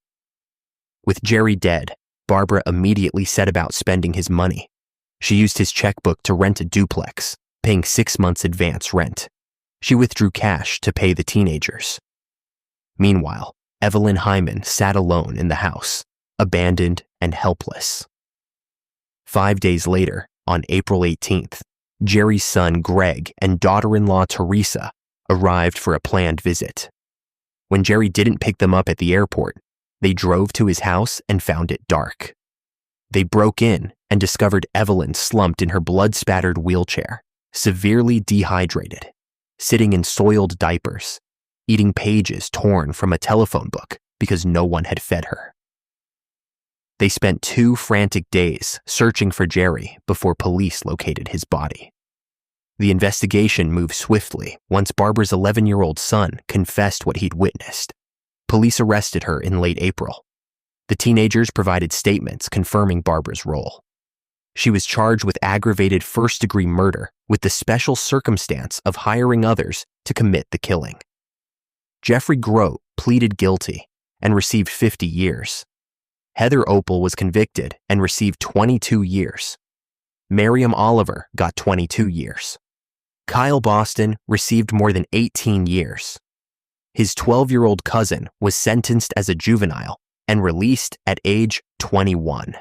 S1: With Jerry dead, Barbara immediately set about spending his money. She used his checkbook to rent a duplex, paying 6 months advance rent. She withdrew cash to pay the teenagers. Meanwhile, Evelyn Hyman sat alone in the house, abandoned and helpless. 5 days later, on April 18th, Jerry's son Greg and daughter-in-law Teresa arrived for a planned visit. When Jerry didn't pick them up at the airport, they drove to his house and found it dark. They broke in and discovered Evelyn slumped in her blood-spattered wheelchair, severely dehydrated, sitting in soiled diapers, eating pages torn from a telephone book because no one had fed her. They spent 2 frantic days searching for Jerry before police located his body. The investigation moved swiftly once Barbara's 11-year-old son confessed what he'd witnessed. Police arrested her in late April. The teenagers provided statements confirming Barbara's role. She was charged with aggravated first-degree murder with the special circumstance of hiring others to commit the killing. Jeffrey Grote pleaded guilty and received 50 years. Heather Opel was convicted and received 22 years. Miriam Oliver got 22 years. Kyle Boston received more than 18 years. His 12-year-old cousin was sentenced as a juvenile and released at age 21.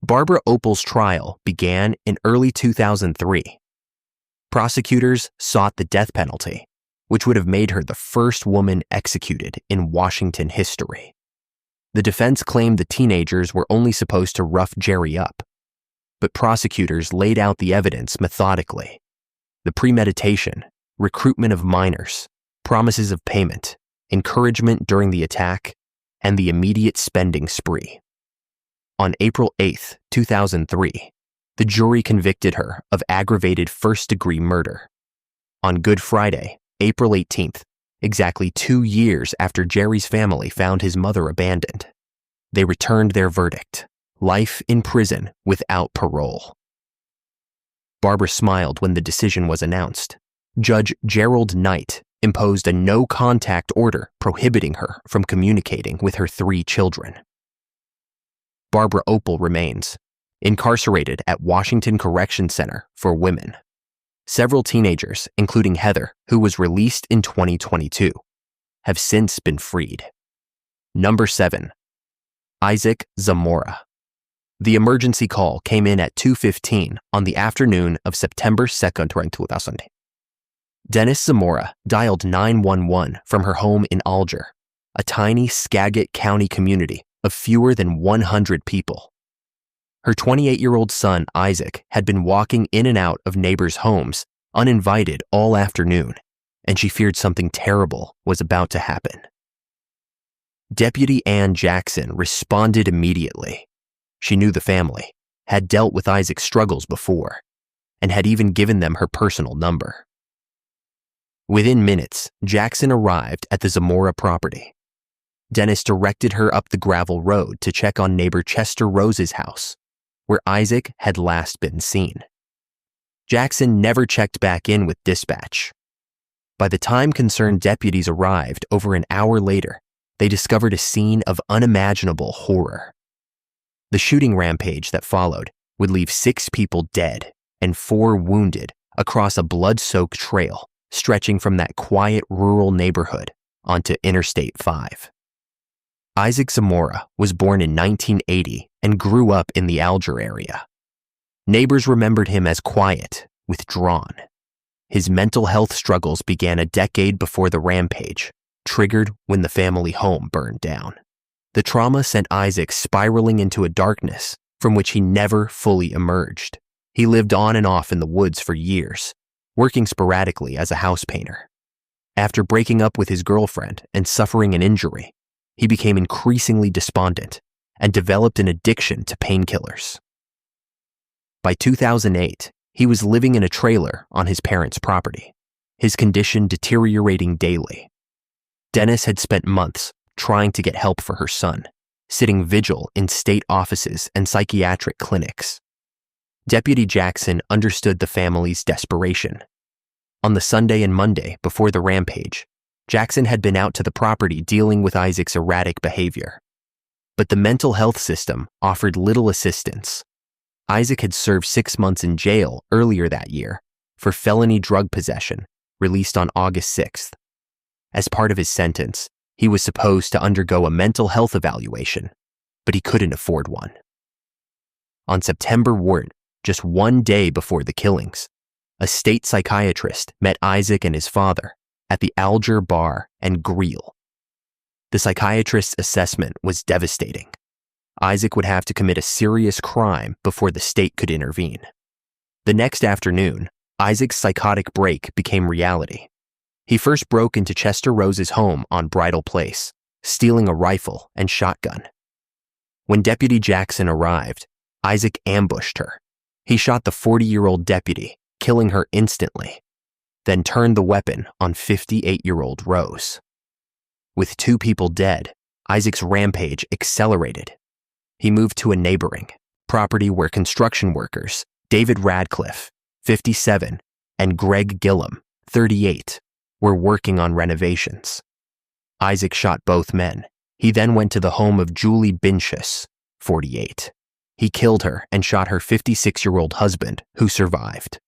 S1: Barbara Opel's trial began in early 2003. Prosecutors sought the death penalty, which would have made her the first woman executed in Washington history. The defense claimed the teenagers were only supposed to rough Jerry up, but prosecutors laid out the evidence methodically. The premeditation, recruitment of minors, promises of payment, encouragement during the attack, and the immediate spending spree. On April 8, 2003, the jury convicted her of aggravated first-degree murder. On Good Friday, April 18th, exactly 2 years after Jerry's family found his mother abandoned, they returned their verdict: life in prison without parole. Barbara smiled when the decision was announced. Judge Gerald Knight imposed a no-contact order prohibiting her from communicating with her 3 children. Barbara Opel remains incarcerated at Washington Correction Center for Women. Several teenagers, including Heather, who was released in 2022, have since been freed. Number 7. Isaac Zamora. The emergency call came in at 2:15 on the afternoon of September 2nd, 2000. Dennis Zamora dialed 911 from her home in Alger, a tiny Skagit County community of fewer than 100 people. Her 28-year-old son, Isaac, had been walking in and out of neighbors' homes uninvited all afternoon, and she feared something terrible was about to happen. Deputy Ann Jackson responded immediately. She knew the family, had dealt with Isaac's struggles before, and had even given them her personal number. Within minutes, Jackson arrived at the Zamora property. Dennis directed her up the gravel road to check on neighbor Chester Rose's house, where Isaac had last been seen. Jackson never checked back in with dispatch. By the time concerned deputies arrived over an hour later, they discovered a scene of unimaginable horror. The shooting rampage that followed would leave 6 people dead and 4 wounded across a blood-soaked trail stretching from that quiet rural neighborhood onto Interstate 5. Isaac Zamora was born in 1980 and grew up in the Alger area. Neighbors remembered him as quiet, withdrawn. His mental health struggles began a decade before the rampage, triggered when the family home burned down. The trauma sent Isaac spiraling into a darkness from which he never fully emerged. He lived on and off in the woods for years, working sporadically as a house painter. After breaking up with his girlfriend and suffering an injury, he became increasingly despondent and developed an addiction to painkillers. By 2008, he was living in a trailer on his parents' property, his condition deteriorating daily. Dennis had spent months trying to get help for her son, sitting vigil in state offices and psychiatric clinics. Deputy Jackson understood the family's desperation. On the Sunday and Monday before the rampage, Jackson had been out to the property dealing with Isaac's erratic behavior. But the mental health system offered little assistance. Isaac had served 6 months in jail earlier that year for felony drug possession, released on August 6th. As part of his sentence, he was supposed to undergo a mental health evaluation, but he couldn't afford one. On September 4th, just 1 day before the killings, a state psychiatrist met Isaac and his father at the Alger Bar and Grill. The psychiatrist's assessment was devastating. Isaac would have to commit a serious crime before the state could intervene. The next afternoon, Isaac's psychotic break became reality. He first broke into Chester Rose's home on Bridal Place, stealing a rifle and shotgun. When Deputy Jackson arrived, Isaac ambushed her. He shot the 40-year-old deputy, killing her instantly, then turned the weapon on 58-year-old Rose. With 2 people dead, Isaac's rampage accelerated. He moved to a neighboring property where construction workers David Radcliffe, 57, and Greg Gillum, 38, were working on renovations. Isaac shot both men. He then went to the home of Julie Binchus, 48. He killed her and shot her 56-year-old husband, who survived.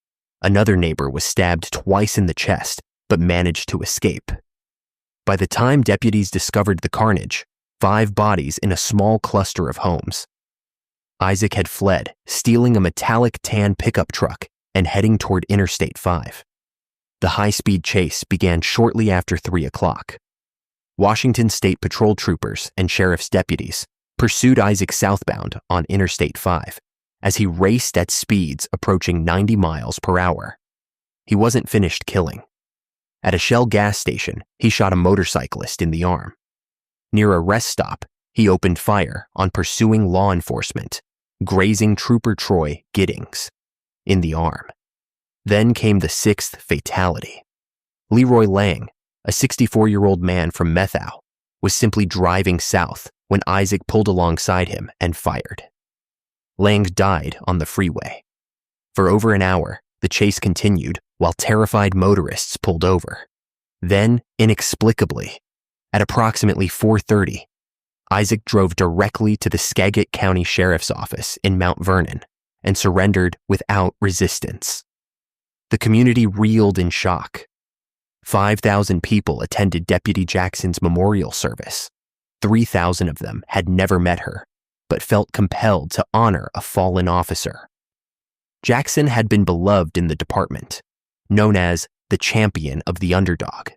S1: Another neighbor was stabbed twice in the chest, but managed to escape. By the time deputies discovered the carnage, 5 bodies in a small cluster of homes. Isaac had fled, stealing a metallic tan pickup truck and heading toward Interstate 5. The high-speed chase began shortly after 3 o'clock. Washington State Patrol troopers and sheriff's deputies pursued Isaac southbound on Interstate 5 as he raced at speeds approaching 90 miles per hour. He wasn't finished killing. At a Shell gas station, he shot a motorcyclist in the arm. Near a rest stop, he opened fire on pursuing law enforcement, grazing Trooper Troy Giddings in the arm. Then came the 6th fatality. Leroy Lang, a 64-year-old man from Methau, was simply driving south when Isaac pulled alongside him and fired. Lang died on the freeway. For over an hour, the chase continued while terrified motorists pulled over. Then, inexplicably, at approximately 4:30, Isaac drove directly to the Skagit County Sheriff's Office in Mount Vernon and surrendered without resistance. The community reeled in shock. 5,000 people attended Deputy Jackson's memorial service. 3,000 of them had never met her, but felt compelled to honor a fallen officer. Jackson had been beloved in the department, known as the the champion of the underdog.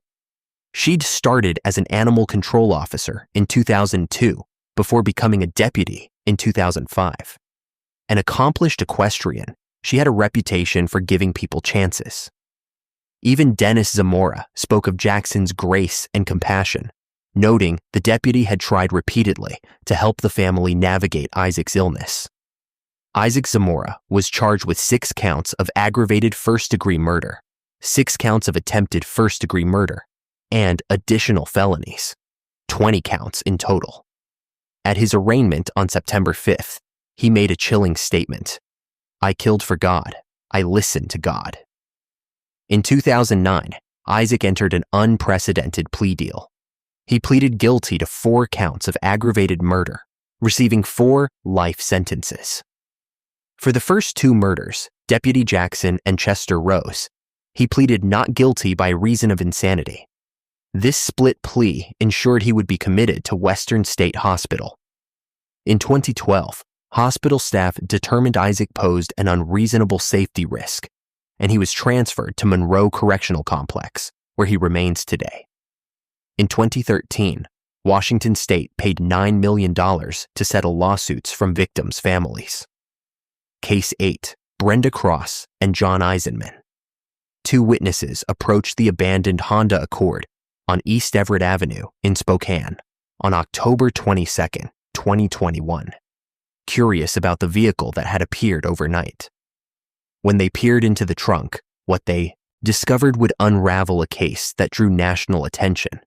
S1: She'd started as an animal control officer in 2002 before becoming a deputy in 2005. An accomplished equestrian, she had a reputation for giving people chances. Even Dennis Zamora spoke of Jackson's grace and compassion, noting the deputy had tried repeatedly to help the family navigate Isaac's illness. Isaac Zamora was charged with 6 counts of aggravated first-degree murder, 6 counts of attempted first-degree murder, and additional felonies, 20 counts in total. At his arraignment on September 5th, he made a chilling statement. "I killed for God. I listened to God." In 2009, Isaac entered an unprecedented plea deal. He pleaded guilty to 4 counts of aggravated murder, receiving 4 life sentences. For the first 2 murders, Deputy Jackson and Chester Rose, he pleaded not guilty by reason of insanity. This split plea ensured he would be committed to Western State Hospital. In 2012, hospital staff determined Isaac posed an unreasonable safety risk, and he was transferred to Monroe Correctional Complex, where he remains today. In 2013, Washington State paid $9 million to settle lawsuits from victims' families. Case 8, Brenda Kross and John Eisenman. 2 witnesses approached the abandoned Honda Accord on East Everett Avenue in Spokane on October 22, 2021, curious about the vehicle that had appeared overnight. When they peered into the trunk, what they discovered would unravel a case that drew national attention,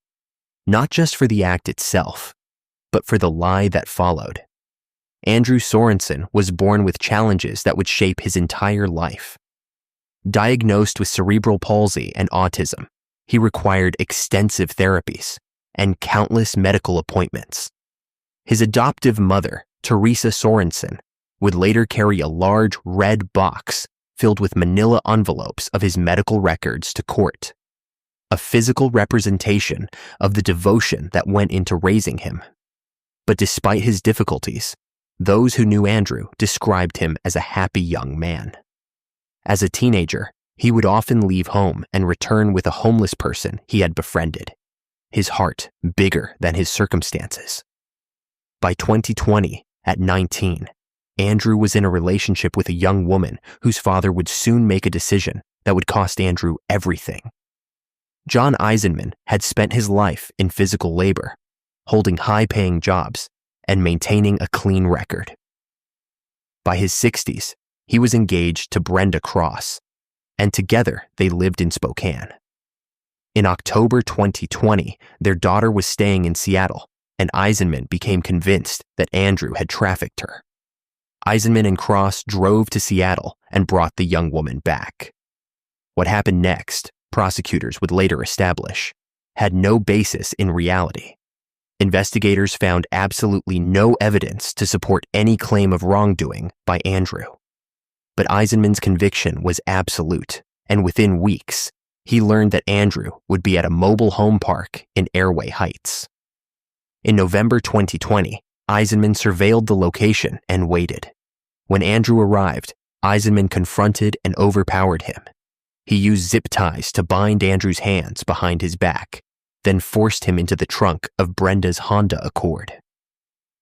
S1: not just for the act itself, but for the lie that followed. Andrew Sorensen was born with challenges that would shape his entire life. Diagnosed with cerebral palsy and autism, he required extensive therapies and countless medical appointments. His adoptive mother, Teresa Sorensen, would later carry a large red box filled with manila envelopes of his medical records to court, a physical representation of the devotion that went into raising him. But despite his difficulties, those who knew Andrew described him as a happy young man. As a teenager, he would often leave home and return with a homeless person he had befriended, his heart bigger than his circumstances. By 2020, at 19, Andrew was in a relationship with a young woman whose father would soon make a decision that would cost Andrew everything. John Eisenman had spent his life in physical labor, holding high-paying jobs and maintaining a clean record. By his 60s, he was engaged to Brenda Kross, and together they lived in Spokane. In October 2020, their daughter was staying in Seattle, and Eisenman became convinced that Andrew had trafficked her. Eisenman and Kross drove to Seattle and brought the young woman back. What happened next, prosecutors would later establish, had no basis in reality. Investigators found absolutely no evidence to support any claim of wrongdoing by Andrew. But Eisenman's conviction was absolute, and within weeks, he learned that Andrew would be at a mobile home park in Airway Heights. In November 2020, Eisenman surveilled the location and waited. When Andrew arrived, Eisenman confronted and overpowered him. He used zip ties to bind Andrew's hands behind his back, then forced him into the trunk of Brenda's Honda Accord.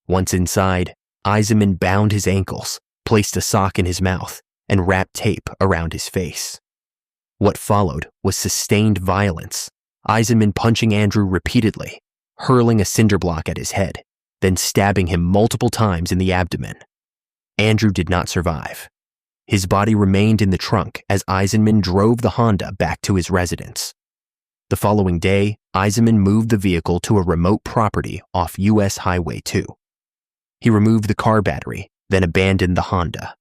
S1: Once inside, Eisenman bound his ankles, placed a sock in his mouth, and wrapped tape around his face. What followed was sustained violence, Eisenman punching Andrew repeatedly, hurling a cinder block at his head, then stabbing him multiple times in the abdomen. Andrew did not survive. His body remained in the trunk as Eisenman drove the Honda back to his residence. The following day, Eisenman moved the vehicle to a remote property off U.S. Highway 2. He removed the car battery, then abandoned the Honda.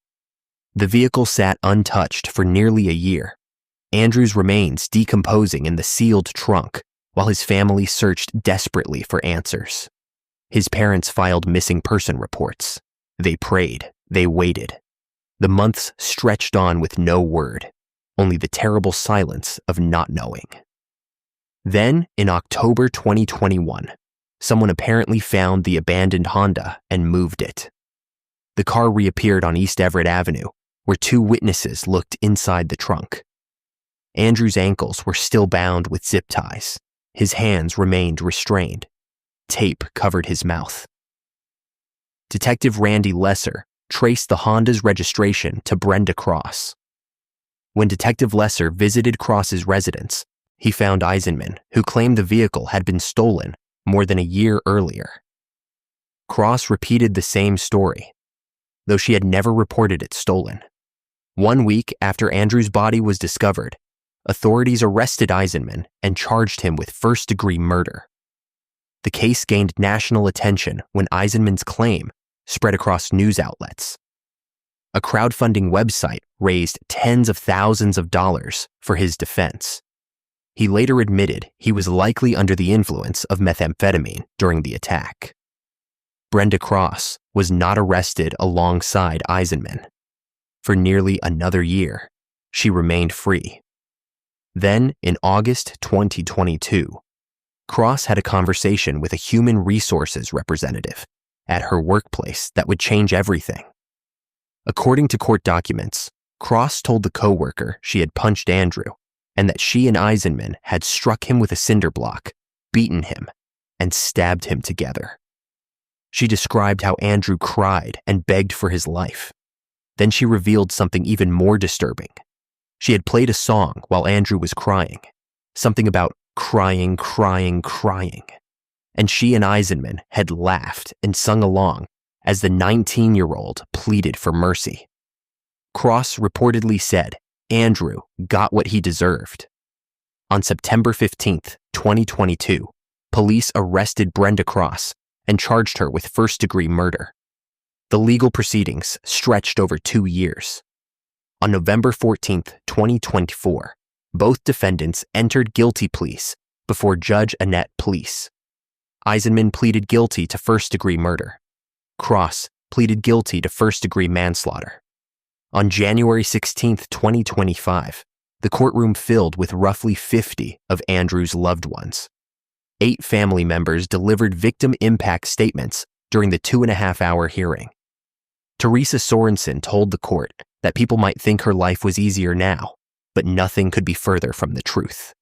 S1: The vehicle sat untouched for nearly a year, Andrew's remains decomposing in the sealed trunk while his family searched desperately for answers. His parents filed missing person reports. They prayed, they waited. The months stretched on with no word, only the terrible silence of not knowing. Then, in October 2021, someone apparently found the abandoned Honda and moved it. The car reappeared on East Everett Avenue, where two witnesses looked inside the trunk. Andrew's ankles were still bound with zip ties. His hands remained restrained. Tape covered his mouth. Detective Randy Lesser traced the Honda's registration to Brenda Kross. When Detective Lesser visited Kross's residence, he found Eisenman, who claimed the vehicle had been stolen more than a year earlier. Kross repeated the same story, though she had never reported it stolen. 1 week after Andrew's body was discovered, authorities arrested Eisenman and charged him with first-degree murder. The case gained national attention when Eisenman's claim spread across news outlets. A crowdfunding website raised tens of thousands of dollars for his defense. He later admitted he was likely under the influence of methamphetamine during the attack. Brenda Kross was not arrested alongside Eisenman. For nearly another year, she remained free. Then, in August 2022, Kross had a conversation with a human resources representative at her workplace that would change everything. According to court documents, Kross told the coworker she had punched Andrew and that she and Eisenman had struck him with a cinder block, beaten him, and stabbed him together. She described how Andrew cried and begged for his life. Then she revealed something even more disturbing. She had played a song while Andrew was crying, something about crying, crying, crying. And she and Eisenman had laughed and sung along as the 19-year-old pleaded for mercy. Kross reportedly said Andrew got what he deserved. On September 15, 2022, police arrested Brenda Kross and charged her with first-degree murder. The legal proceedings stretched over 2 years. On November 14, 2024, both defendants entered guilty pleas before Judge Annette Police. Eisenman pleaded guilty to first-degree murder. Kross pleaded guilty to first-degree manslaughter. On January 16, 2025, the courtroom filled with roughly 50 of Andrew's loved ones. 8 family members delivered victim impact statements during the 2.5-hour hearing. Teresa Sorensen told the court that people might think her life was easier now, but nothing could be further from the truth.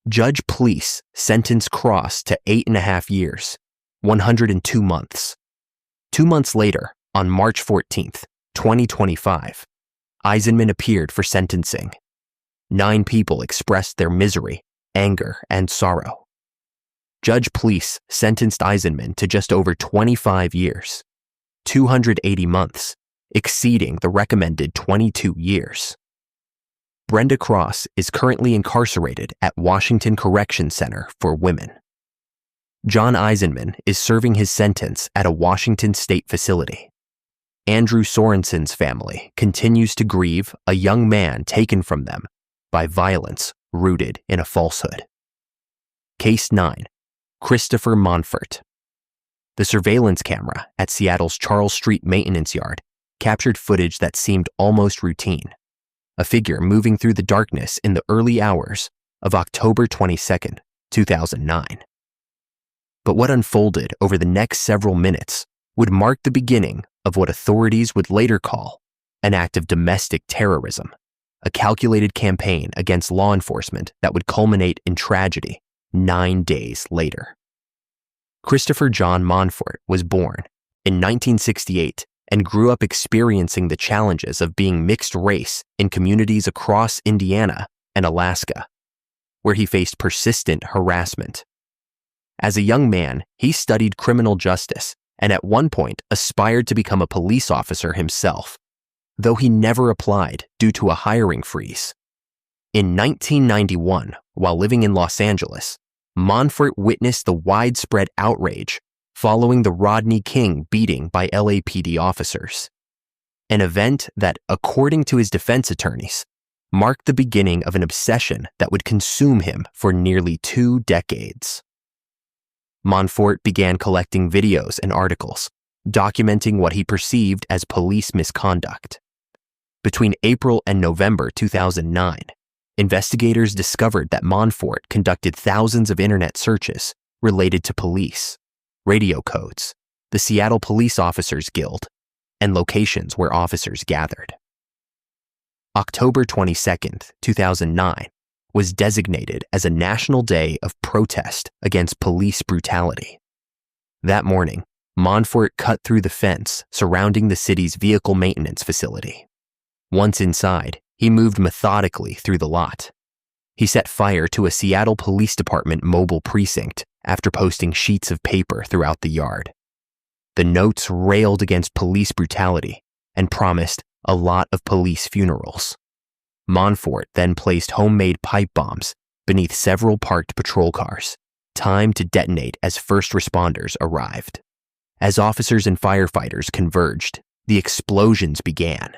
S1: Judge Police sentenced Kross to 8.5 years, 102 months. 2 months later, on March 14, 2025, Eisenman appeared for sentencing. 9 people expressed their misery, anger, and sorrow. Judge Police sentenced Eisenman to just over 25 years, 280 months, exceeding the recommended 22 years. Brenda Kross is currently incarcerated at Washington Correction Center for Women. John Eisenman is serving his sentence at a Washington state facility. Andrew Sorensen's family continues to grieve a young man taken from them by violence rooted in a falsehood. Case 9. Christopher Monfort. The surveillance camera at Seattle's Charles Street maintenance yard captured footage that seemed almost routine. A figure moving through the darkness in the early hours of October 22, 2009. But what unfolded over the next several minutes would mark the beginning of what authorities would later call an act of domestic terrorism, a calculated campaign against law enforcement that would culminate in tragedy 9 days later. Christopher John Monfort was born in 1968 and grew up experiencing the challenges of being mixed race in communities across Indiana and Alaska, where he faced persistent harassment. As a young man, he studied criminal justice and at one point aspired to become a police officer himself, though he never applied due to a hiring freeze. In 1991, while living in Los Angeles, Monfort witnessed the widespread outrage following the Rodney King beating by LAPD officers, an event that, according to his defense attorneys, marked the beginning of an obsession that would consume him for nearly 2 decades. Monfort began collecting videos and articles, documenting what he perceived as police misconduct. Between April and November 2009, investigators discovered that Monfort conducted thousands of internet searches related to police, radio codes, the Seattle Police Officers Guild, and locations where officers gathered. October 22, 2009, was designated as a national day of protest against police brutality. That morning, Monfort cut through the fence surrounding the city's vehicle maintenance facility. Once inside, he moved methodically through the lot. He set fire to a Seattle Police Department mobile precinct after posting sheets of paper throughout the yard. The notes railed against police brutality and promised a lot of police funerals. Monfort then placed homemade pipe bombs beneath several parked patrol cars, timed to detonate as first responders arrived. As officers and firefighters converged, the explosions began.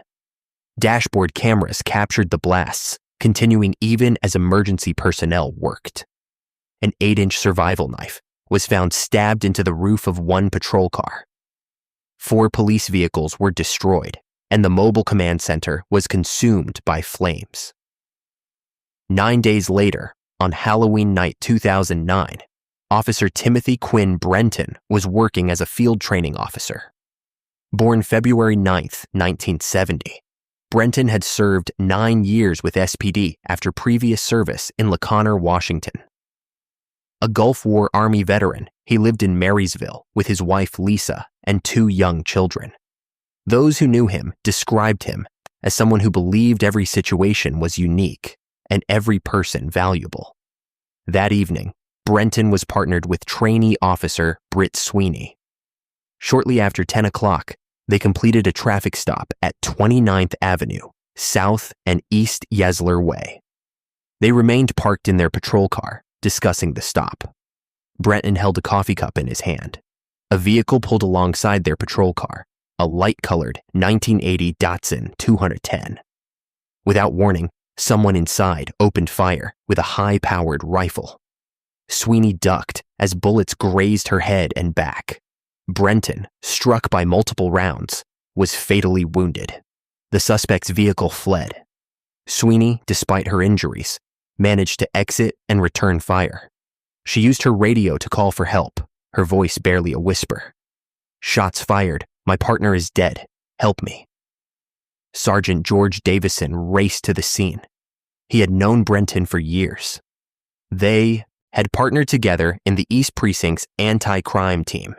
S1: Dashboard cameras captured the blasts, continuing even as emergency personnel worked. An 8-inch survival knife was found stabbed into the roof of one patrol car. 4 police vehicles were destroyed, and the mobile command center was consumed by flames. 9 days later, on Halloween night 2009, Officer Timothy Quinn Brenton was working as a field training officer. Born February 9, 1970, Brenton had served 9 years with SPD after previous service in LaConner, Washington. A Gulf War Army veteran, he lived in Marysville with his wife Lisa and 2 young children. Those who knew him described him as someone who believed every situation was unique and every person valuable. That evening, Brenton was partnered with trainee officer Britt Sweeney. Shortly after 10 o'clock, they completed a traffic stop at 29th Avenue, South and East Yesler Way. They remained parked in their patrol car, discussing the stop. Brenton held a coffee cup in his hand. A vehicle pulled alongside their patrol car, a light-colored 1980 Datsun 210. Without warning, someone inside opened fire with a high-powered rifle. Sweeney ducked as bullets grazed her head and back. Brenton, struck by multiple rounds, was fatally wounded. The suspect's vehicle fled. Sweeney, despite her injuries, managed to exit and return fire. She used her radio to call for help, her voice barely a whisper. "Shots fired. My partner is dead. Help me." Sergeant George Davison raced to the scene. He had known Brenton for years. They had partnered together in the East Precinct's anti-crime team.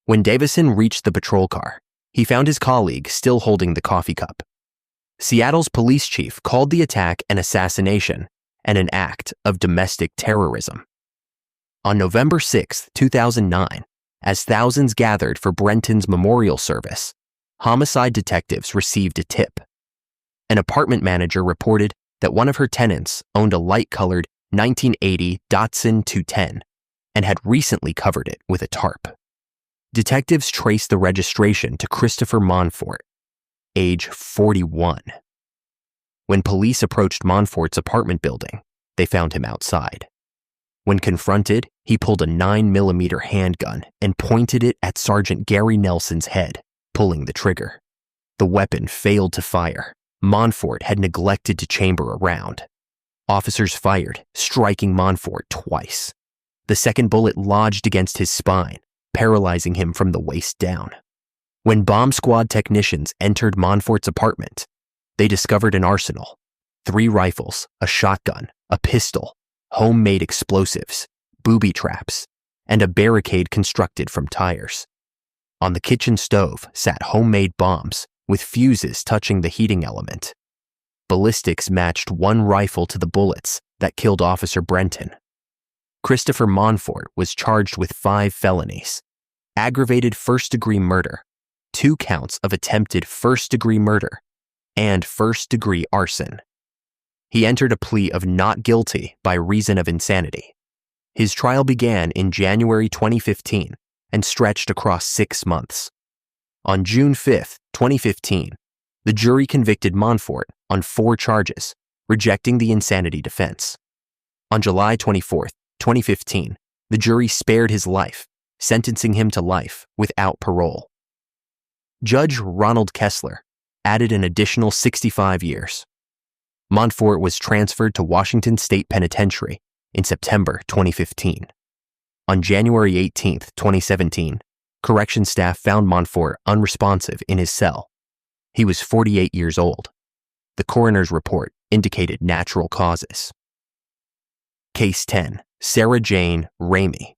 S1: When Davison reached the patrol car, he found his colleague still holding the coffee cup. Seattle's police chief called the attack an assassination and an act of domestic terrorism. On November 6, 2009, as thousands gathered for Brenton's memorial service, homicide detectives received a tip. An apartment manager reported that one of her tenants owned a light-colored 1980 Datsun 210 and had recently covered it with a tarp. Detectives traced the registration to Christopher Monfort, age 41. When police approached Monfort's apartment building, they found him outside. When confronted, he pulled a 9mm handgun and pointed it at Sergeant Gary Nelson's head, pulling the trigger. The weapon failed to fire. Monfort had neglected to chamber a round. Officers fired, striking Monfort twice. The second bullet lodged against his spine, paralyzing him from the waist down. When bomb squad technicians entered Monfort's apartment, they discovered an arsenal: 3 rifles, a shotgun, a pistol, homemade explosives, booby traps, and a barricade constructed from tires. On the kitchen stove sat homemade bombs with fuses touching the heating element. Ballistics matched one rifle to the bullets that killed Officer Brenton. Christopher Monfort was charged with 5 felonies: aggravated first-degree murder, 2 counts of attempted first-degree murder, and first-degree arson. He entered a plea of not guilty by reason of insanity. His trial began in January 2015 and stretched across 6 months. On June 5, 2015, the jury convicted Monfort on 4 charges, rejecting the insanity defense. On July 24, 2015, the jury spared his life, sentencing him to life without parole. Judge Ronald Kessler added an additional 65 years. Monfort was transferred to Washington State Penitentiary in September 2015. On January 18, 2017, corrections staff found Monfort unresponsive in his cell. He was 48 years old. The coroner's report indicated natural causes. Case 10, Sarah Jane Ramey.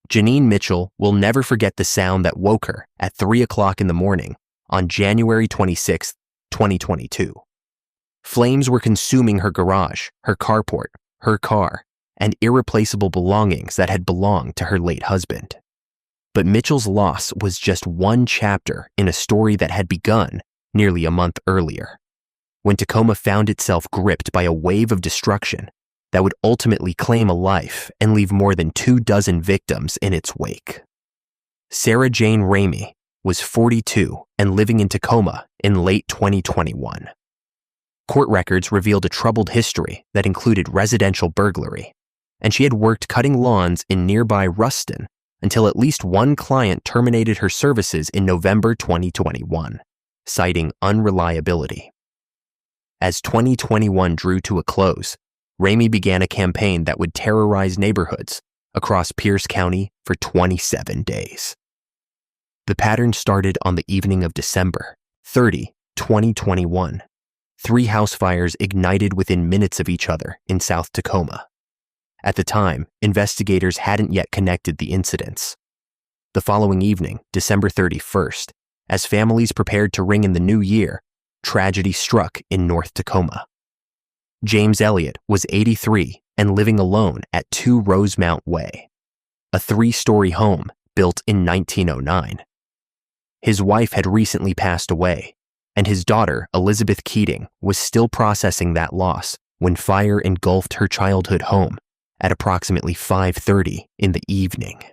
S1: Janine Mitchell will never forget the sound that woke her at 3 o'clock in the morning on January 26, 2022. Flames were consuming her garage, her carport, her car, and irreplaceable belongings that had belonged to her late husband. But Mitchell's loss was just one chapter in a story that had begun nearly a month earlier, when Tacoma found itself gripped by a wave of destruction that would ultimately claim a life and leave more than 24 victims in its wake. Sarah Jane Ramey was 42 and living in Tacoma in late 2021. Court records revealed a troubled history that included residential burglary, and she had worked cutting lawns in nearby Ruston until at least one client terminated her services in November 2021, citing unreliability. As 2021 drew to a close, Ramey began a campaign that would terrorize neighborhoods across Pierce County for 27 days. The pattern started on the evening of December 30, 2021. 3 house fires ignited within minutes of each other in South Tacoma. At the time, investigators hadn't yet connected the incidents. The following evening, December 31st, as families prepared to ring in the new year, tragedy struck in North Tacoma. James Elliott was 83 and living alone at 2 Rosemount Way, a 3-story home built in 1909. His wife had recently passed away, and his daughter, Elizabeth Keating, was still processing that loss when fire engulfed her childhood home at approximately 5:30 in the evening.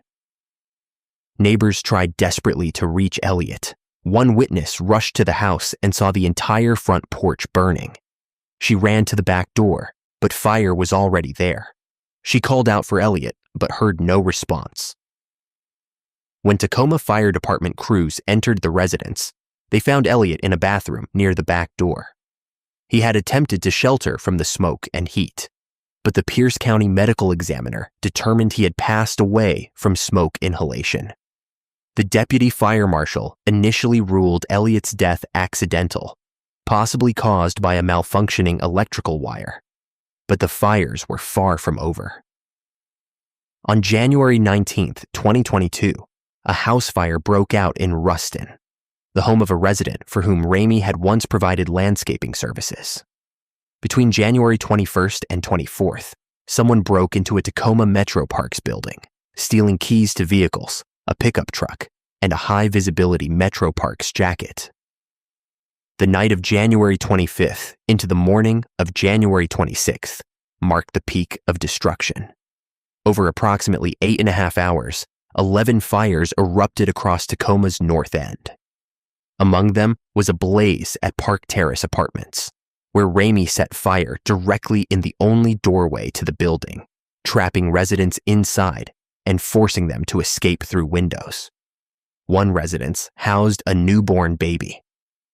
S1: Neighbors tried desperately to reach Elliott. One witness rushed to the house and saw the entire front porch burning. She ran to the back door, but fire was already there. She called out for Elliott, but heard no response. When Tacoma Fire Department crews entered the residence, they found Elliott in a bathroom near the back door. He had attempted to shelter from the smoke and heat, but the Pierce County medical examiner determined he had passed away from smoke inhalation. The deputy fire marshal initially ruled Elliott's death accidental, possibly caused by a malfunctioning electrical wire, but the fires were far from over. On January 19, 2022, a house fire broke out in Ruston, the home of a resident for whom Ramey had once provided landscaping services. Between January 21st and 24th, someone broke into a Tacoma Metro Parks building, stealing keys to vehicles, a pickup truck, and a high-visibility Metro Parks jacket. The night of January 25th into the morning of January 26th marked the peak of destruction. Over approximately 8.5 hours, 11 fires erupted across Tacoma's north end. Among them was a blaze at Park Terrace Apartments, where Ramey set fire directly in the only doorway to the building, trapping residents inside and forcing them to escape through windows. One residence housed a newborn baby.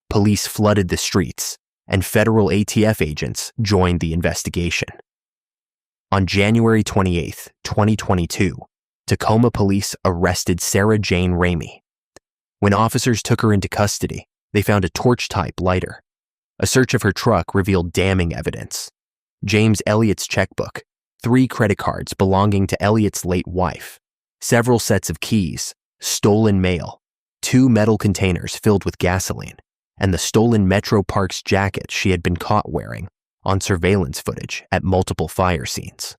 S1: Police flooded the streets, and federal ATF agents joined the investigation. On January 28, 2022, Tacoma police arrested Sarah Jane Ramey. When officers took her into custody, they found a torch-type lighter. A search of her truck revealed damning evidence: James Elliott's checkbook, 3 credit cards belonging to Elliott's late wife, several sets of keys, stolen mail, 2 metal containers filled with gasoline, and the stolen Metro Parks jacket she had been caught wearing on surveillance footage at multiple fire scenes.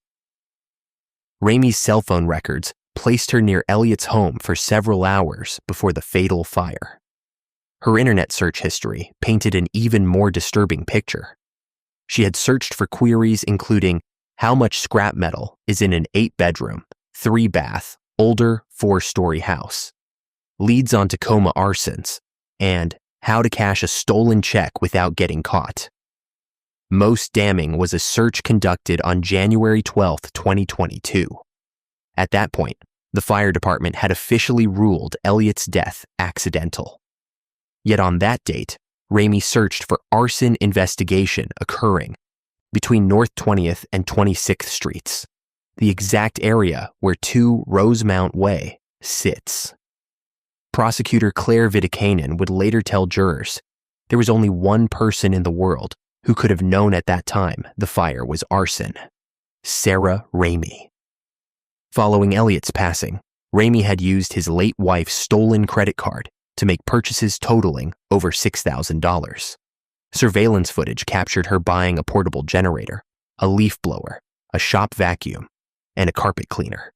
S1: Ramey's cell phone records placed her near Elliott's home for several hours before the fatal fire. Her internet search history painted an even more disturbing picture. She had searched for queries including how much scrap metal is in an 8-bedroom, 3-bath, older 4-story house, leads on Tacoma arsons, and how to cash a stolen check without getting caught. Most damning was a search conducted on January 12, 2022. At that point, the fire department had officially ruled Elliott's death accidental. Yet on that date, Ramey searched for arson investigation occurring between North 20th and 26th Streets, the exact area where 2 Rosemount Way sits. Prosecutor Claire Vidikainen would later tell jurors there was only one person in the world who could have known at that time the fire was arson: Sarah Ramey. Following Elliott's passing, Ramey had used his late wife's stolen credit card to make purchases totaling over $6,000. Surveillance footage captured her buying a portable generator, a leaf blower, a shop vacuum, and a carpet cleaner.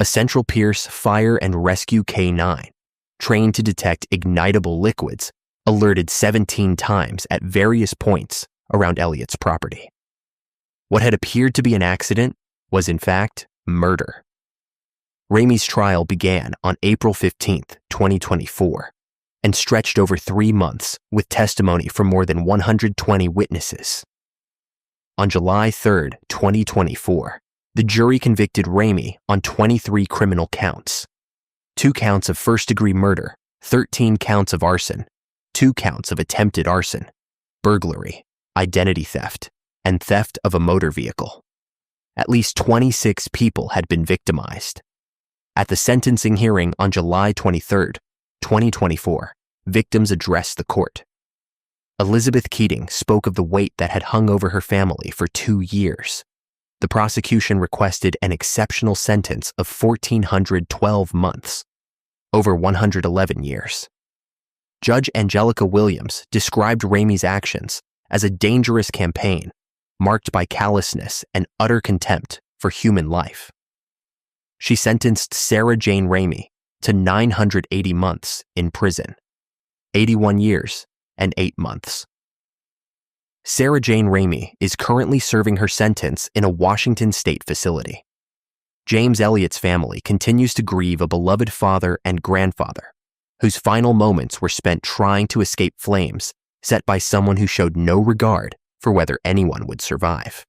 S1: A Central Pierce Fire and Rescue K-9, trained to detect ignitable liquids, alerted 17 times at various points around Elliott's property. What had appeared to be an accident was in fact murder. Ramey's trial began on April 15, 2024, and stretched over 3 months with testimony from more than 120 witnesses. On July 3, 2024, the jury convicted Ramey on 23 criminal counts: 2 counts of first-degree murder, 13 counts of arson, 2 counts of attempted arson, burglary, identity theft, and theft of a motor vehicle. At least 26 people had been victimized. At the sentencing hearing on July 23, 2024, victims addressed the court. Elizabeth Keating spoke of the weight that had hung over her family for 2 years. The prosecution requested an exceptional sentence of 1,412 months, over 111 years. Judge Angelica Williams described Ramey's actions as a dangerous campaign marked by callousness and utter contempt for human life. She sentenced Sarah Jane Ramey to 980 months in prison, 81 years and 8 months. Sarah Jane Ramey is currently serving her sentence in a Washington state facility. James Elliott's family continues to grieve a beloved father and grandfather whose final moments were spent trying to escape flames set by someone who showed no regard for whether anyone would survive.